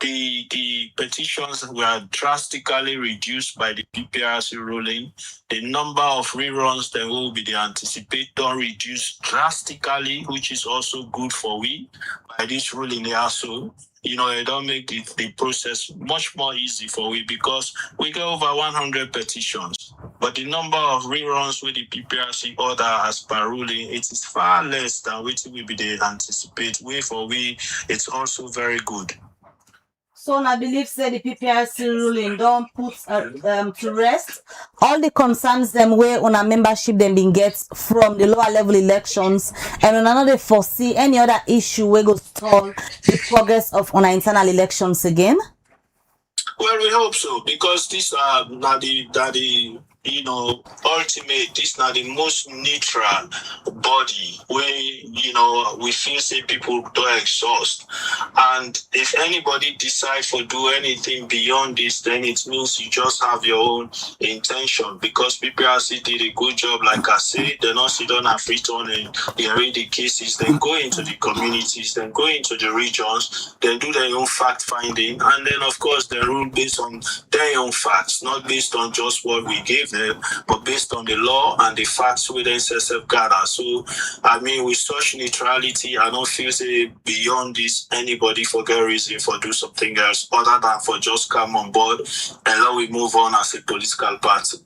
the petitions were drastically reduced by the PPRC ruling. The number of reruns that will be the anticipate don't reduce drastically, which is also good for we. By this ruling, they also, it don't make the process much more easy for we because we get over 100 petitions. But the number of reruns with the PPRC order as per ruling, it is far less than what we be the anticipate. Way for we, it's also very good. So I believe say the PPRC ruling don't put to rest all the concerns them where on a membership them been get from the lower level elections, and on another foresee any other issue where go stall the progress of on our internal elections again. Well, we hope so because these are not the ultimate, this is not the most neutral body where, we feel say people don't exhaust. And if anybody decides to do anything beyond this, then it means you just have your own intention because PPRC did a good job, like I said. They not sit down and free on and they read the cases, then go into the communities, then go into the regions, then do their own fact finding, and then of course they rule based on their own facts, not based on just what we gave them, but based on the law and the facts within SSF gather. So, with such neutrality, I don't feel say beyond this, anybody for get reason for do something else other than for just come on board and let we move on as a political party.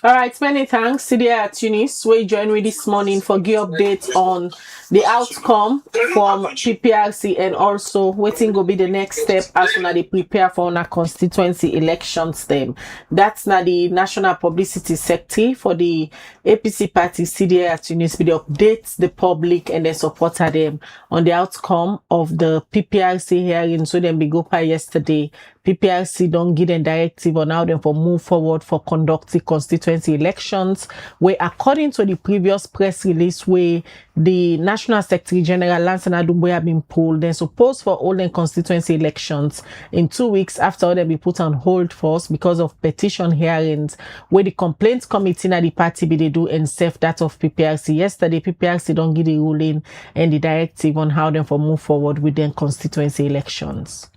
All right, many thanks. CDI Tunis, we join with this morning for give updates on the outcome from PPRC and also waiting will be the next step as soon as they prepare for our constituency elections them. That's now the National Publicity Secretary for the APC party CDI Tunis with the updates the public and the supporter them on the outcome of the PPRC hearing. So then we go by yesterday. PPRC don't give them directive on how them for move forward for conducting constituency elections, where according to the previous press release where the National Secretary General Lanson Adumboy have been pulled, then supposed for holding constituency elections in 2 weeks after they be put on hold first because of petition hearings, where the complaints committee at the party be they do and self that of PPRC. Yesterday, PPRC don't give the ruling and the directive on how them for move forward with their constituency elections.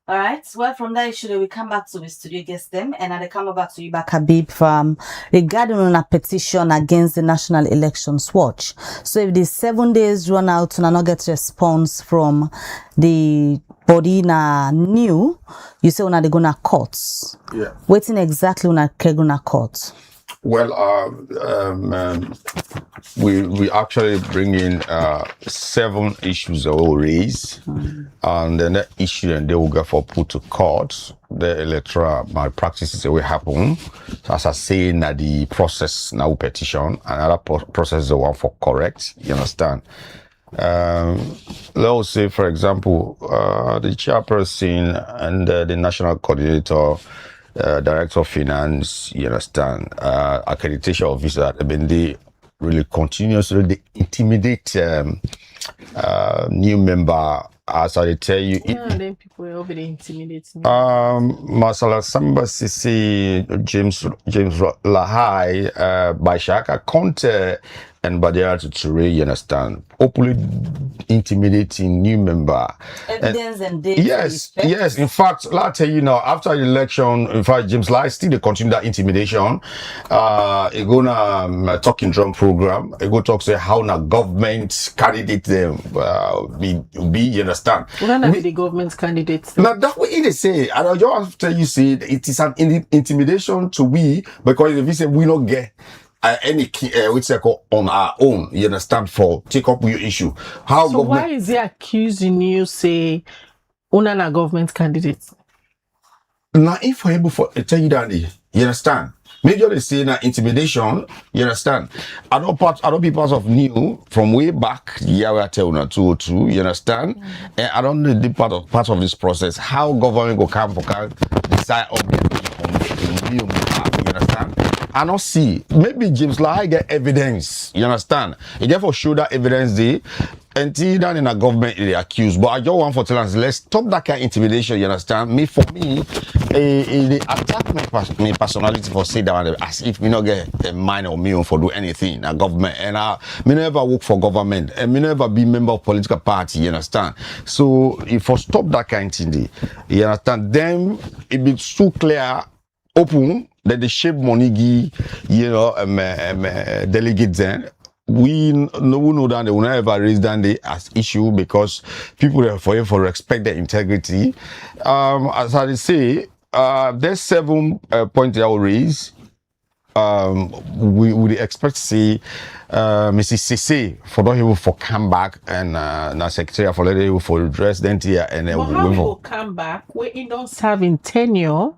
All right. Well, from that issue, we come back to the studio guest them, and I come back to you back Habib from regarding on a petition against the National Elections Watch. So if the 7 days run out and not get response from the body na new, you say una they gonna courts. Yeah. Waiting exactly una gonna court. Well, we actually bring in 7 issues that we'll raise, and then the issue and they will go for put to court. The electoral malpractices that will happen. So as I say, now the process now petition, another process is the one for correct. You understand? Let's say, for example, the chairperson and the national coordinator. Director of Finance, you understand, accreditation officer, they really continuously intimidate new member as I tell you, then people will be intimidating. Masala Samba Sisi, James Lahai, Bashaka Conte, and Badia Ture, you understand, openly intimidating new member. Evidence and data. Yes. In fact, I'll tell you now, after the election, in fact, James Lai still they continue that intimidation. He gonna talking drum program. He go talk say how na government candidate them be you understand. When be the government candidates? Now that what they say, and I just want to tell you, say it is an intimidation to we because if we say we not get any key which on our own, you understand, for take up your issue. How So government? why is he accusing you say una na government candidates? Now if we're able for tell you that, you understand. Major they say na intimidation, you understand. I don't be part of new from way back, yeah, we are telling 202, you understand. And I don't know the part of this process. How government go come for can decide on the new, you understand. I don't see. Maybe James Lai get evidence, you understand. He therefore show that evidence there. Until then in a government they accused. But I just want for tell us, let's stop that kind of intimidation, you understand. For me, they attack my personality for say that as if me not get a mind or me for do anything a government. And me never work for government and me never be member of political party, you understand. So if I stop that kind of thing, you understand, then it be so clear, open that the shape money give, you know, delegate then. We know that they will never raise that as issue because people are for respect their integrity. As I say, there's 7 points I will raise. We would expect to see Mrs. Sisi for not able for come back and now secretary for letting able for address then here and then But how we will come back when you don't serve in tenure,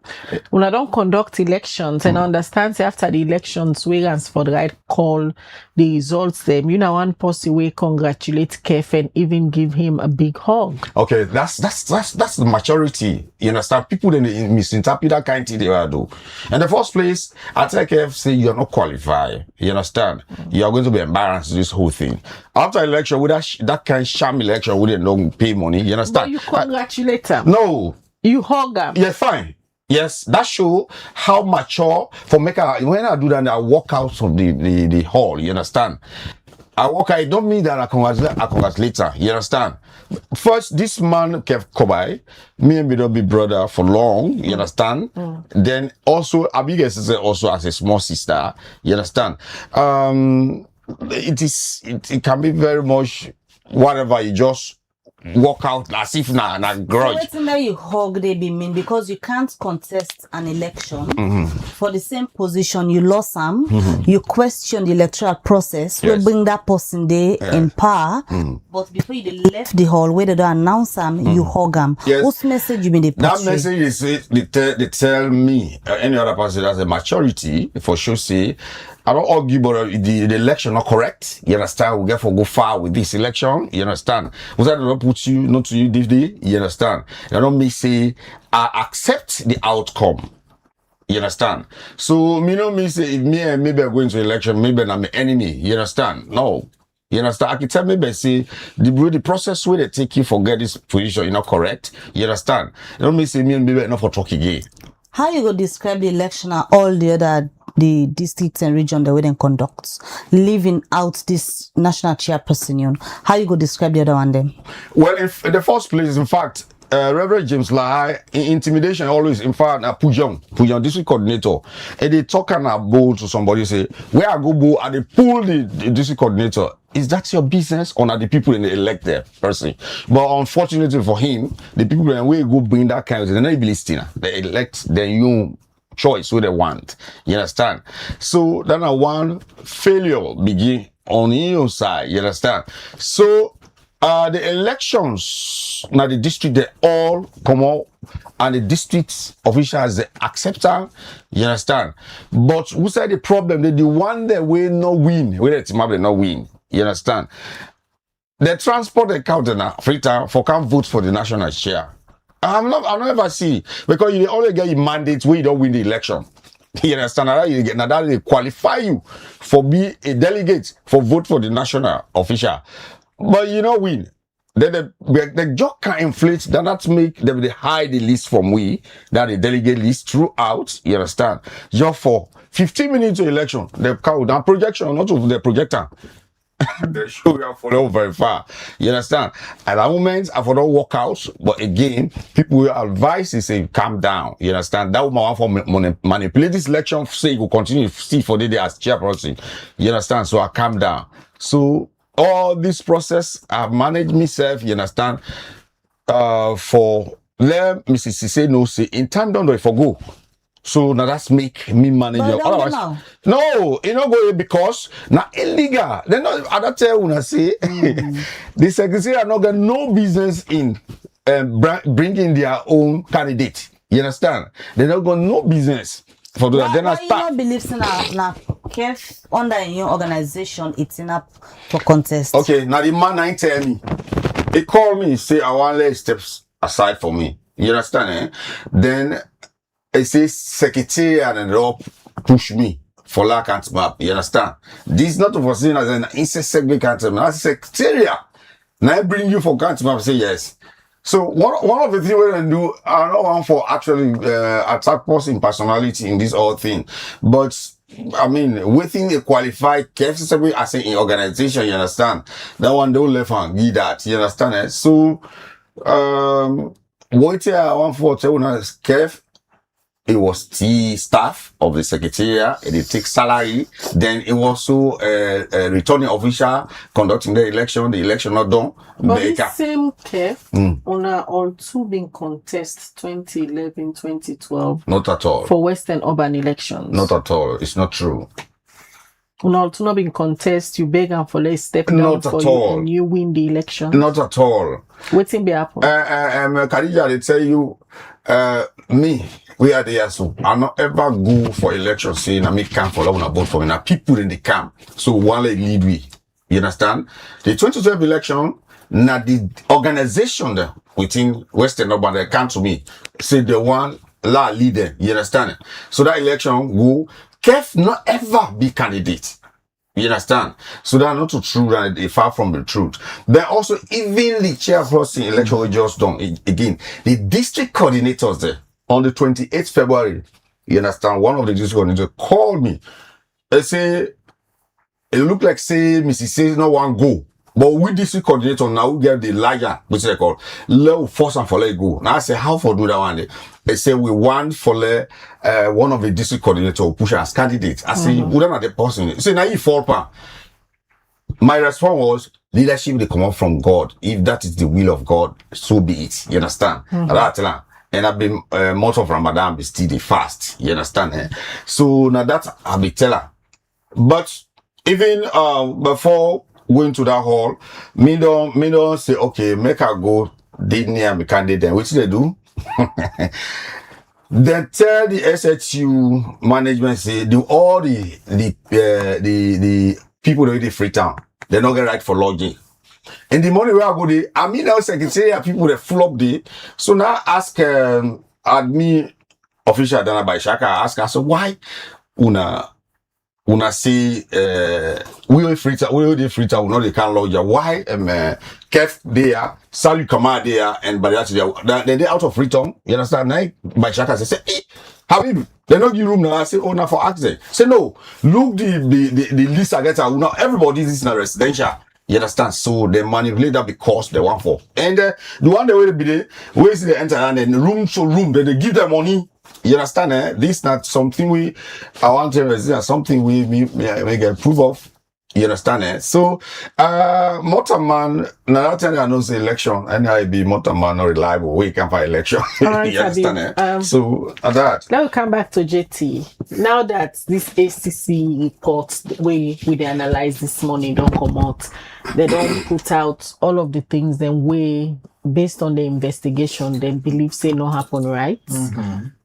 when I don't conduct elections and understand say after the elections we answer for the right call the results them, you know, one person we congratulate Kev and even give him a big hug. Okay, that's the maturity. You understand? People then misinterpret that kind of thing they will do. In the first place, I tell Kev say you are not qualified. You understand? You are going to be embarrassed this whole thing. After election, with that kind of sham election, we don't pay money. You But understand? you congratulate him. No. You hug him. Yeah, fine. Yes, that show how mature for when I do that, I walk out of the hall, you understand? I don't mean that I congratulate her, you understand? First, this man kept Kobai, me and me don't be brother for long, you understand? Then also, Abigail is also as a small sister, you understand? It can be very much whatever, you just walk out as if na grudge. So what's you hug they be mean because you can't contest an election for the same position you lost some, you question the electoral process, Yes. we bring that person there in power, but before you left the hall where they don't announce them, you hug them. Yes. Whose message you mean they That portray? message is they tell me any other person that's a maturity for sure. Say I don't argue, but the election not correct. You understand? We therefore go far with this election. You understand? Was that not put you not to you this day? You understand? You don't me say I accept the outcome. You understand? So me no me say if me and maybe I'm going to election, maybe I'm an enemy. You understand? No. You understand? I can tell maybe say the process where they take you for get this position, you're not correct. You understand? You don't me say me and maybe not for talk again. How you go describe the election and all the other the districts and region the way they conduct, leaving out this national chairperson? How you go describe the other one then? Well, in the first place, in fact, Reverend James Lai, intimidation always, in fact, Pujong, district coordinator, and they talk and bowl to somebody, say, where I go bowl, and they pull the district coordinator. Is that your business or not the people in the elected person? But unfortunately for him, the people in way go bring that kind of thing, they're not listening. They elect their own choice what they want. You understand? So then one failure begin on your side. You understand? So the elections now the district they all come out and the district officials they accept them. You understand? But who said the problem? They the one that will not win. Where the team they not win. You understand? The transport account now free time for can vote for the national chair. I'll never see because you only get your mandate where you don't win the election. You understand? Now that they qualify you for be a delegate for vote for the national official, but you don't win. Then the job can inflate, then that make them they hide the list from we, that the delegate list throughout, you understand? Just for 15 minutes to election, they count down projection, not to the projector. They show you follow very far. You understand? At that moment, I for don't walk out, but again, people will advise you say calm down. You understand? That woman want for manipulate this election, say you will continue to see for the day as chairperson. You understand? So I calm down. So all this process, I've managed myself, you understand? For let Mrs. Cisse know say in time don't do it for go. So now that's make me manage. But Your, otherwise, no, you know go because now illegal. Then I don't tell when I say the secretary are not got no business in bringing their own candidate. You understand? They not got no business for that. Then I you start. don't believe now KEF under your organization it's enough for contest. Okay, now the man ain't tell me. He called me, say I want lay steps aside for me. You understand? Then it says secretariat and all push me for lack of map. You understand? This is not foreseen as an insect cancer map. That's secretariat. Now I bring you for cancer map. Say yes. So one of the things we're gonna do, I don't want for actually attack person personality in this whole thing, but I mean within a qualified KFC as an organization, you understand? That one don't left hand give that. You understand? Eh? So what I want for tell you is KF. It was the staff of the secretariat, and they take salary. Then it was also a returning official conducting the election not done. But this same KEF on two being contest 2011, 2012. Not at all. For Western urban elections. Not at all. It's not true. No, to not being contest, you beg and for let's step down not for at you all. and you win the election. Not at all. Waiting be happen. Khadija, they tell you, me, we are there, so I not ever go for election saying I make camp for love vote for me. Now people in the camp, so one like lead we. You understand? The 2012 election, now the organization there within Western Urban they come to me, say the one la leader. You understand? So that election go, KEF not ever be candidate. You understand? So that's not true and they far from the truth. Then also even the chairperson election we just done again, the district coordinators there on the 28th February, you understand, one of the district coordinators called me. They say it look like say Mrs. says no one go. But we district coordinator now we get the liar, which they call let force and for let go. Now I say how for do that one day? They say we want for let one of the district coordinator push as candidate. I say we don't have the person. Say now you fall pa. My response was leadership they come up from God. If that is the will of God, so be it. You understand? And I've been month of Ramadan be still the fast. You understand? Eh? So now that I be tell her. But even before going to that hall, me don't say, okay, make her go did near me candidate. Which they do? They tell the SHU management say do all the people that the free town. They're not get right for lodging. In the morning where I go there, I mean now secretariat people that full up there. So now ask admin official Dana by Shaka ask her, so why una say we the free town not they can't lodge. Why KEF there, Sally Command there, and by that they out of return. You understand? Now by Shaka say, hey, Habib, they not give room now. I say, oh, now for access. Say no, look the list I get out now. Everybody is in a residential. You understand? So they manipulate that because they want for. And the one they will be there, where is the enter and then room to room, then they give them money. You understand? Eh? This is not something I want to resist, something we get proof of. You understand? Eh? So, Motorman, now that time I know the election, and I be Motorman not reliable, we can find election. Right, you understand? Eh? So, that. Now we come back to JT. Now that this ACC report, we analyze this morning, don't come out. They don't put out all of the things then we, based on the investigation, then believe say no happen, right?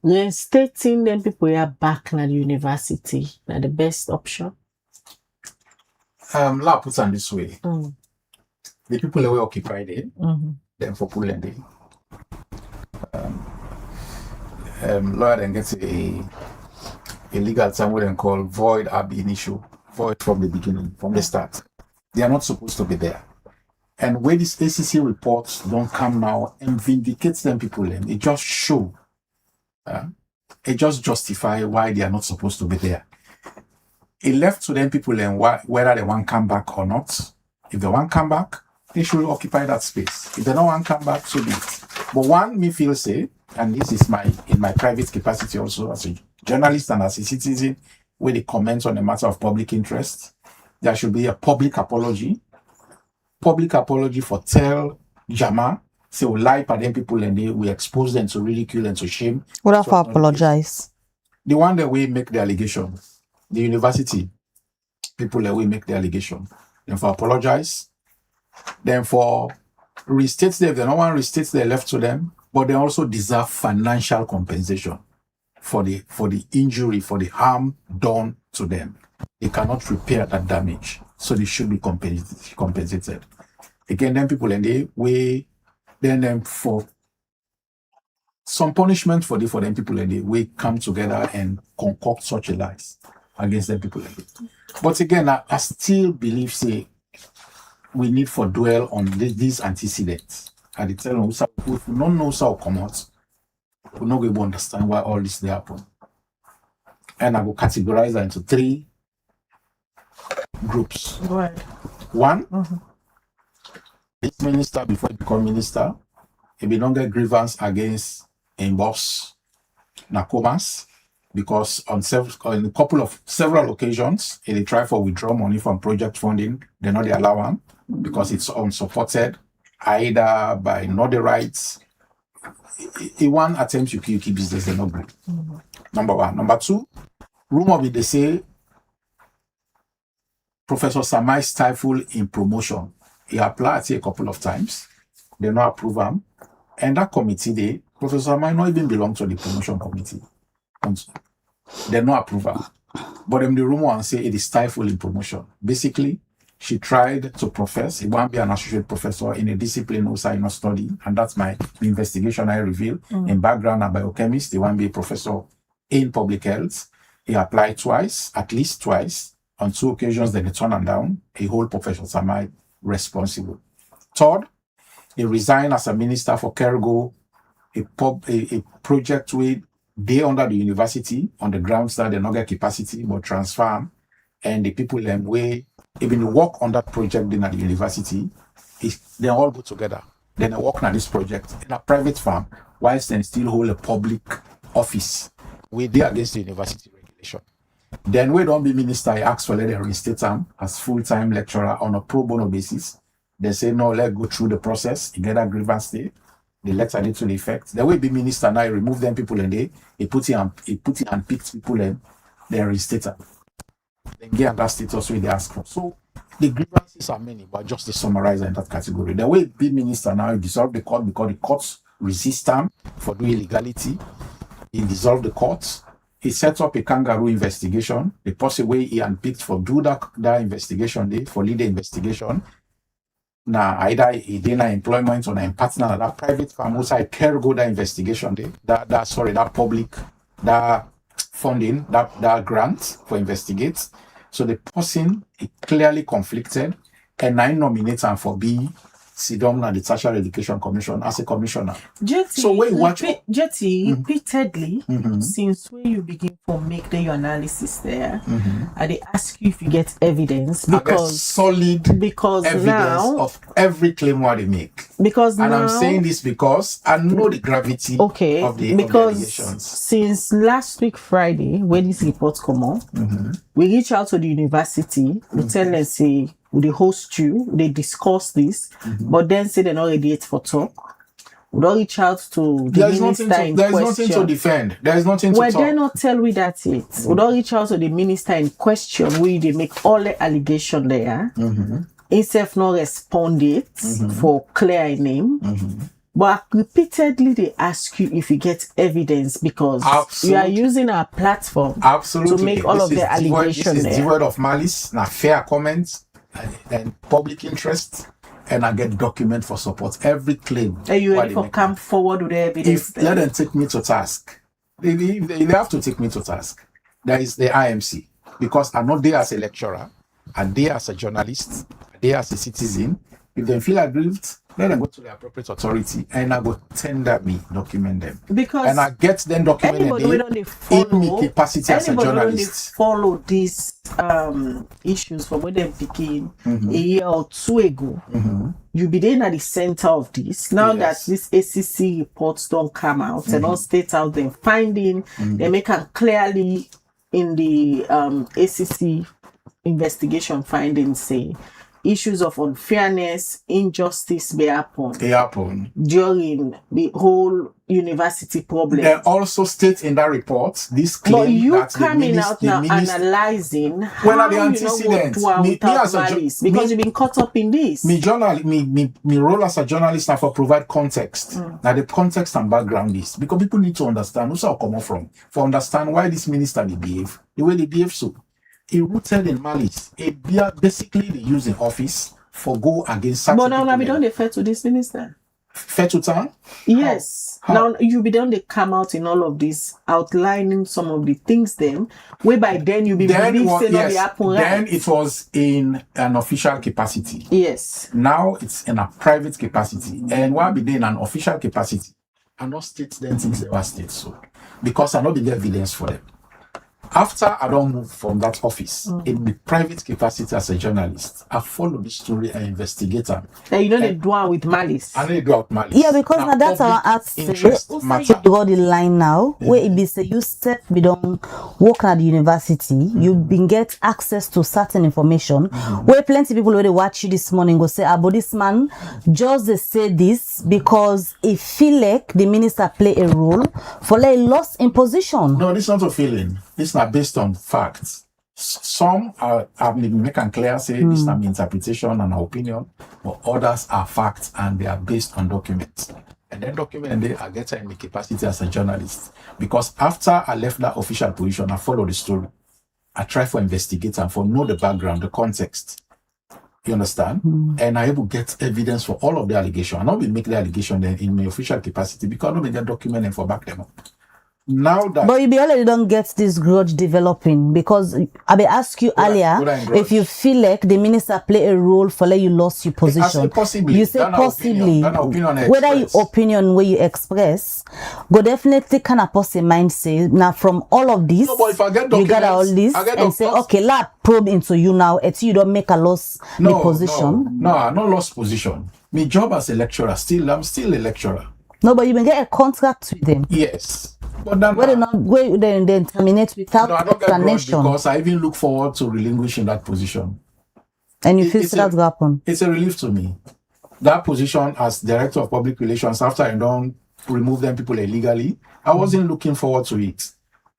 Then stating then people are back at the university. Now the best option. La puts on this way. The people that were occupied it, then for pulling it. Lawyer then gets a legal term we then call void ab initio, void from the beginning, from the start. They are not supposed to be there. And where these ACC reports don't come now and vindicate them people, and it just show, it just justify why they are not supposed to be there. It left to them people and whether they want to come back or not. If they want to come back, they should occupy that space. If they don't want to come back, so be it. But one me feel say, and this is in my private capacity also as a journalist and as a citizen, where they comment on a matter of public interest, there should be a public apology for tell Jama, say we lie for them people and we expose them to ridicule and to shame. Would have So to it's not the case. apologize. The one that we make the allegation, the university people that we make the allegation, then for apologize, then for restate them, if they don't want to restate, they left to them, but they also deserve financial compensation for the injury, for the harm done to them. They cannot repair that damage, so they should be compensated. Again, then people and then for some punishment for them people and we come together and concoct such a lies against them people. But again, I still believe say we need for dwell on these antecedents. I tell them if we don't know how come out, we're not going to understand why all this they happen. And I will categorize that into 3 groups. Right. One, this minister before he become minister, he be don't get grievance against a boss, Nakomas, because on several occasions, he try for withdraw money from project funding. They not allow him because it's unsupported either by not the rights. He one attempts you keep business, they not good. Number one. Number two, rumor be they say Professor Samai stifle in promotion. He applied a couple of times. They not approve him. And that committee, Professor Samai not even belong to the promotion committee. They not approve her. But the rumor and say it is stifle in promotion. Basically, she tried to profess. He won't be an associate professor in a discipline also I not study. And that's the investigation I reveal. In background, a biochemist. He won't be a professor in public health. He applied at least twice. On 2 occasions, then he turned him down. He hold Professor Samai responsible. Third, he resigned as a minister for Kergo, a project with they under the university on the grounds that they not get capacity but transfer him. And the people way even work on that project in at the university, they all go together. Then they work on this project in a private firm, whilst they still hold a public office. We did against the university regulation. Then we don't be minister, I ask for let them reinstate him as full-time lecturer on a pro bono basis. They say no, let's go through the process, you get a grievance day. The letter did to the effect. The way be minister now, he remove them people and he put it and picked people and they reinstate them. Then get that status where they ask for. So the grievances are many, but just to summarize in that category. The way be minister now, he dissolved the court because the courts resist him for doing illegality. He dissolved the courts. He set up a kangaroo investigation. The possible way he unpicked for do that investigation day, for lead the investigation. Now either he did an employment or a partner at that private firm outside care go that investigation day. That public funding, that grant for investigate. So the person is clearly conflicted, and I nominate him for be Sidom na the Tertiary Education Commission as a commissioner. Jetty, so when you watch repeatedly since when you begin to make the analysis there, and they ask you if you get evidence because solid evidence now of every claim what they make. Because and now, I'm saying this because I know the gravity of the allegations. Since last week Friday, when this report come out, we reach out to the university, we tell them say they host you, they discuss this, but then say they're not ready yet for talk. We don't reach out to the minister in question. There is nothing to defend. There is nothing to talk. Well, they not tell we that yet. We don't reach out to the minister in question where they make all the allegation there. Instead not respond it for clear name. But repeatedly they ask you if you get evidence because you are using our platform to make all of the allegations there. This is the word of malice, now fair comments and public interest, and I get document for support every claim. Are you ready for come forward with the evidence? Let them take me to task. They have to take me to task. There is the IMC, because I'm not there as a lecturer, I'm there as a journalist, I'm there as a citizen, If they feel aggrieved, let them go to the appropriate authority and I go tender me, document them. Because and I get them documented anybody we don't in my capacity as a anybody we don't journalist. follow these issues from when they begin a year or two ago. You be there at the center of this. Now Yes. that these ACC reports don't come out and all states out there finding, they make it clearly in the ACC investigation findings say issues of unfairness, injustice may happen They happen. during the whole university problem. They also state in that report this claim But you that coming out now analyzing how When are the you know antecedents? what Me without as a malice because you've been caught up in this. me role as a journalist now for provide context. Now the context and background is because people need to understand who's I come from for understand why this minister they behave the way they behave so. He rooted in malice. Basically they use in office for go against certain But now people. we don't defer to this minister. Fair to town? Yes. How? Now you be done they come out in all of this outlining some of the things them whereby then you be believe say no they happen Then right. it was in an official capacity. Yes. Now it's in a private capacity. And why be there in an official capacity? I not state them things they were state so. Because I not be the evidence for them. After I don't move from that office in the private capacity as a journalist, I follow the story and investigate them. And you know they do it with malice. I need to do out malice. Yeah, because now that's our public ask. interest You matter. got the line now where it be say you step we don't work at the university, you been get access to certain information. Where plenty people where they watch you this morning go say, but this man just they say this because he feel like the minister play a role for like lost in position. No, this is not a feeling. This is not based on facts. Some are make and clear say this is not my interpretation and opinion, but others are facts and they are based on documents. And then document they are getting in the capacity as a journalist. Because after I left that official position, I follow the story. I try for investigate and for know the background, the context. You understand? And I able get evidence for all of the allegation. I not be make the allegation then in my official capacity because I don't be get document and for back them up. Now that But you be already don't get this grudge developing because I be ask you Would I earlier grudge? if you feel like the minister play a role for like you lost your I position. say possibly. You say That's our possibly. opinion. That's our opinion I Whether your express. opinion where you express, go definitely kind of pause in mind say now from all of this No, but if I get you got all documents, this I get and say documents. okay, let probe into you now until you don't make a loss the position. No, I not lost position. My job as a lecturer, I'm still a lecturer. No, but you can get a contract with them. Yes. But then Whether not where then terminate without no, I don't get grudge explanation. because I even look forward to relinquishing that position. And you It- feel it's that's a- going to happen. It's a relief to me. That position as director of public relations, after I don't remove them people illegally, I wasn't looking forward to it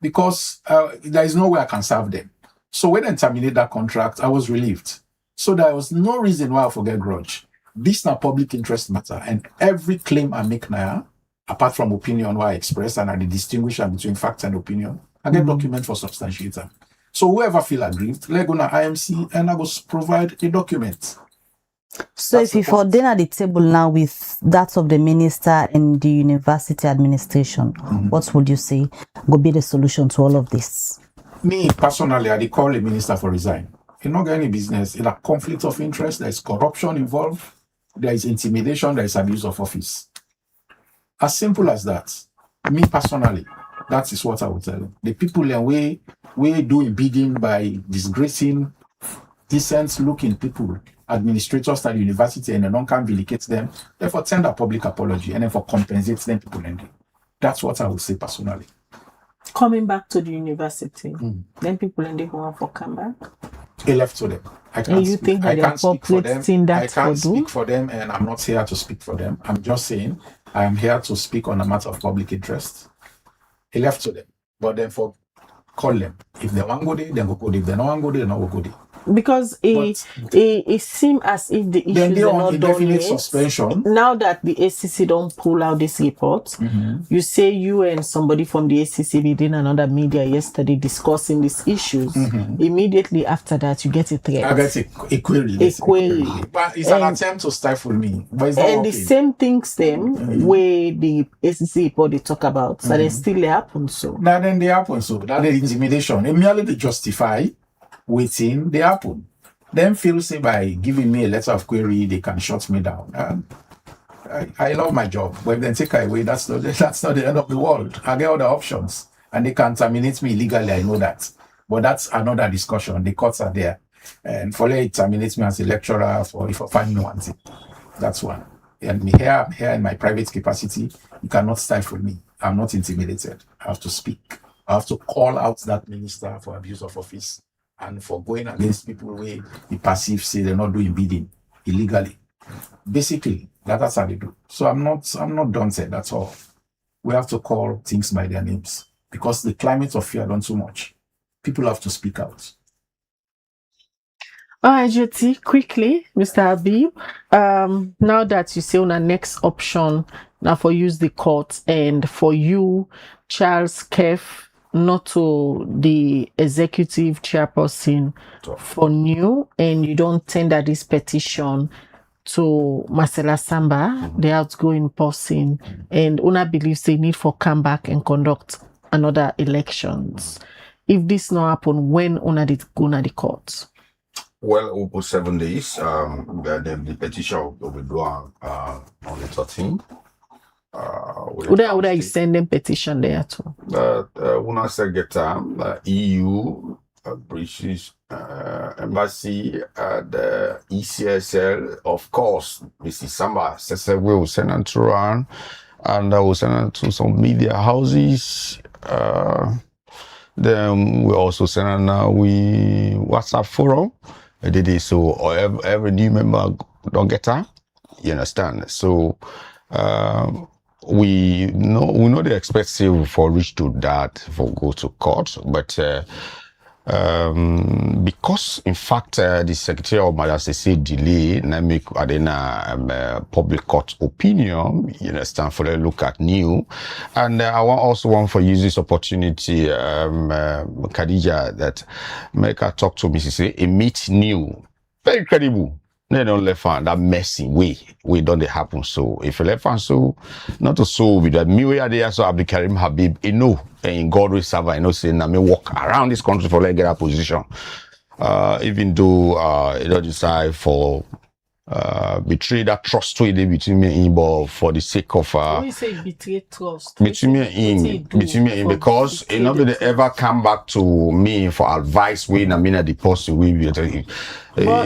because there is no way I can serve them. So when I terminate that contract, I was relieved. So there was no reason why I forget grudge. This now public interest matter, and every claim I make now, apart from opinion what I express and I distinguish between fact and opinion, I get document for substantiator. So whoever feel aggrieved, let go to IMC and I will provide a document. So That's if you the for point. dinner at the table now with that of the minister and the university administration, what would you say would be the solution to all of this? Me personally, I dey call the minister for resign. He not got any business. In a conflict of interest, there is corruption involved, there is intimidation, there is abuse of office. As simple as that. Me personally, that is what I would tell him. The people in way doing bidding by disgracing decent looking people, administrators at the university, and then can vindicate them, therefore tender public apology and then for compensate them people in there. That's what I would say personally. Coming back to the university, then people in the want for come back. He left to them. I can't And you speak. think I that can't the speak for them. appropriate thing that I can't to do? speak for them, and I'm not here to speak for them. I'm just saying I am here to speak on a matter of public interest. He left to them, but then for call them. If they want go there, then go there. If they don't want go there, then not go there. Because it seems as if the Then issues they are on not done indefinite yet. suspension. Now that the ACC don't pull out this report, you say you and somebody from the ACC be doing another media yesterday discussing these issues. Immediately after that, you get a threat. I get a query. A let's say, query. But it's an And- attempt to stifle me. But it's not And the working. same things them where the ACC report they talk about, so they still happen. So Now then they happen so that the intimidation. It merely they justify waiting they happen. Them feel say by giving me a letter of query, they can shut me down. I love my job, but if they take it away, that's not the end of the world. I get other options, and they can terminate me illegally. I know that, but that's another discussion. The courts are there, and for it terminates me as a lecturer for if I find me one thing. That's one. And me here in my private capacity, you cannot stifle me. I'm not intimidated. I have to speak. I have to call out that minister for abuse of office and for going against people where the perceive say they're not doing bidding illegally. Basically, that's how they do. So I'm not daunted. That's all. We have to call things by their names because the climate of fear done too much. People have to speak out. All right, JT, quickly, Mr. Habib. Now that you say on our next option, now for use the court and for you, Charles Kef, not to the executive chairperson for new, and you don't tender this petition to Marcela Samba, the outgoing person, and Una believes they need for come back and conduct another elections. If this not happen, when Una did go to the court? Well, we put 7 days. The petition will be drawn on the 13th. Would I send them petition there too? Una Secretary, EU, British Embassy, the ECSL, of course, Mrs. Samba said we will send them to run, and I will send them to some media houses. Then we also send them we WhatsApp forum. I did it so every new member don't get her. You understand? So we know they expect for reach to that for go to court, but because in fact the Secretary of ACC delay and make public court opinion, you understand, for a look at new, and I also want for use this opportunity, Khadija, that make her talk to Mrs. A meet new, very credible. They don't left on that messy way don't they happen. So if you left on so not to solve with that me way there so Abdul Karim Habib in God will serve I know saying I may walk around this country for like get a position. Even though you don't decide for betray that trust between me and him, but for the sake of we say betray trust between me and him because nobody ever come back to me for advice when I mean the person we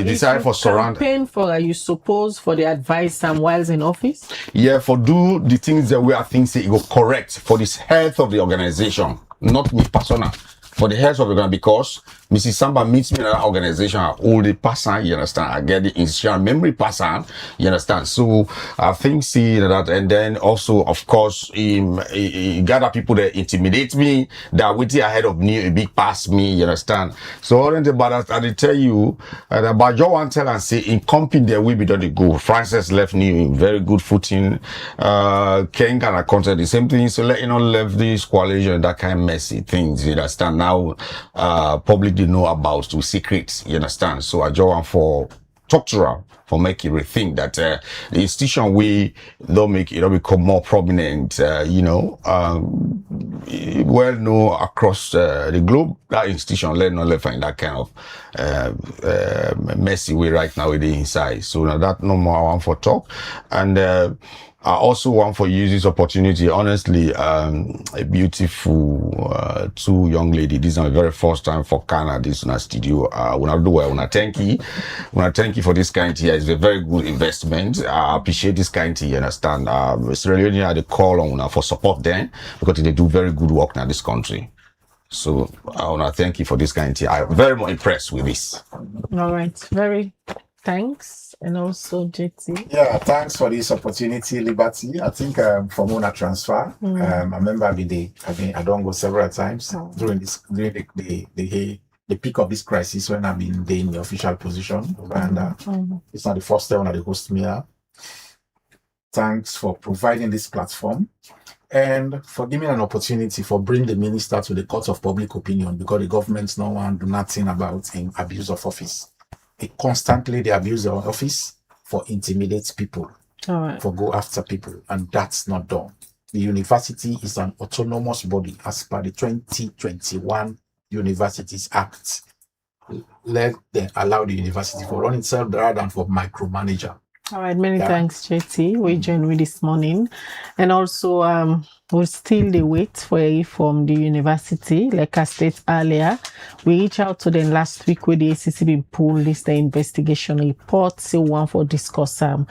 decide for surround campaign for you suppose for the advice and whilst in office. Yeah, for do the things that we are thinking it go correct for this health of the organization, not me personal. For the health of the organization, because Mrs. Samba meets me in that organization, all the person, you understand, I get the institutional memory person, you understand. So I think see that, and then also, of course, he gather people that intimidate me, that waiting ahead of me, a big pass me, you understand. So all about that, I tell you, about your one tell and say, in company there will be done the go. Francis left new in very good footing, Ken kind of content the same thing, so let you know left this coalition, that kind of messy things, you understand. Now, public didn't know about to secrets, you understand. So I just want for talk to her for making rethink that the institution we don't make it become more prominent, well known across the globe. That institution let not left in that kind of messy way right now with the inside. So now that no more I want for talk. And I also want for use this opportunity, honestly, a beautiful two young lady. This is my very first time for Canada, this in a studio. When I do well, when I thank you for this kind here. It's a very good investment. I appreciate this kind here, you understand. Sierra Leone had a call on for support then because they do very good work in this country. So I want to thank you for this kind here. I'm very much impressed with this. All right, very thanks. And also JT. Yeah, thanks for this opportunity, Liberty. I think for Mona transfer, I remember I don't go several times during the peak of this crisis when I've been in the official position. And it's not the first time when they host me here. Thanks for providing this platform and for giving an opportunity for bringing the minister to the court of public opinion because the government's no one do nothing about in abuse of office. Constantly they abuse their office for intimidate people, for go after people, and that's not done. The university is an autonomous body as per the 2021 Universities Act. allow the university for run itself rather than for micromanager. All right, many Yeah. thanks, JT. We joined me this morning. And also, we still the wait for a from the university. Like I stated earlier, we reached out to them last week with the ACC been pulled this the investigation report, still one for discuss. But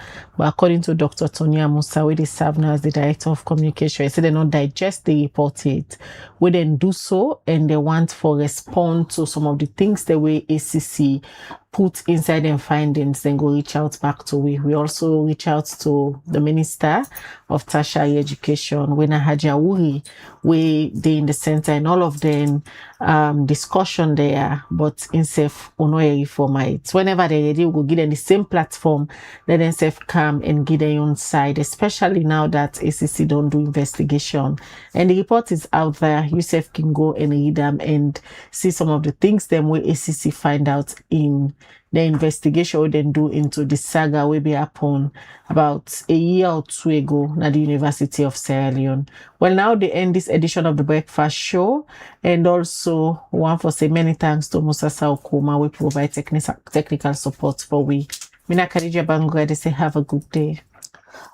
according to Dr. Tonya Musa, we serve now as the director of communication, he said they not digest the report yet. We then do so, and they want for respond to some of the things the way ACC put inside them findings, then go reach out back to we. We also reach out to the Minister of Tertiary Education, Wena Hajawuri, we they in the center, and all of them discussion there, but in safe unoe formats. Whenever they're ready, we'll give them the same platform, let them safe come and give their own side, especially now that ACC don't do investigation. And the report is out there. You safe can go and read them and see some of the things them where ACC find out in the investigation we then do into the saga we be upon about a year or two ago at the University of Sierra Leone. Well, now they end this edition of the Breakfast Show, and also one for say many thanks to Musa Saukuma. We provide technical support for we. Mina Khadija Bangura, they say have a good day.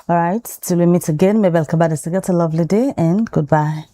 All right, till we meet again, Mabel Kabada, get a lovely day and goodbye.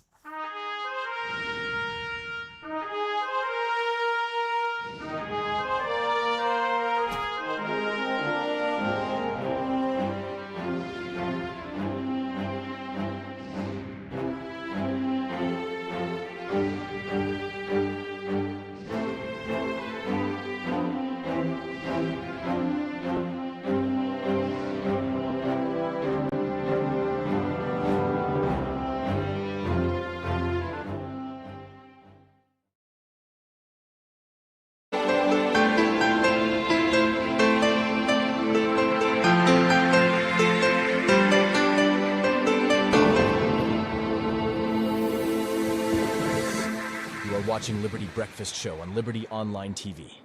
Watching Liberty Breakfast Show on Liberty Online TV.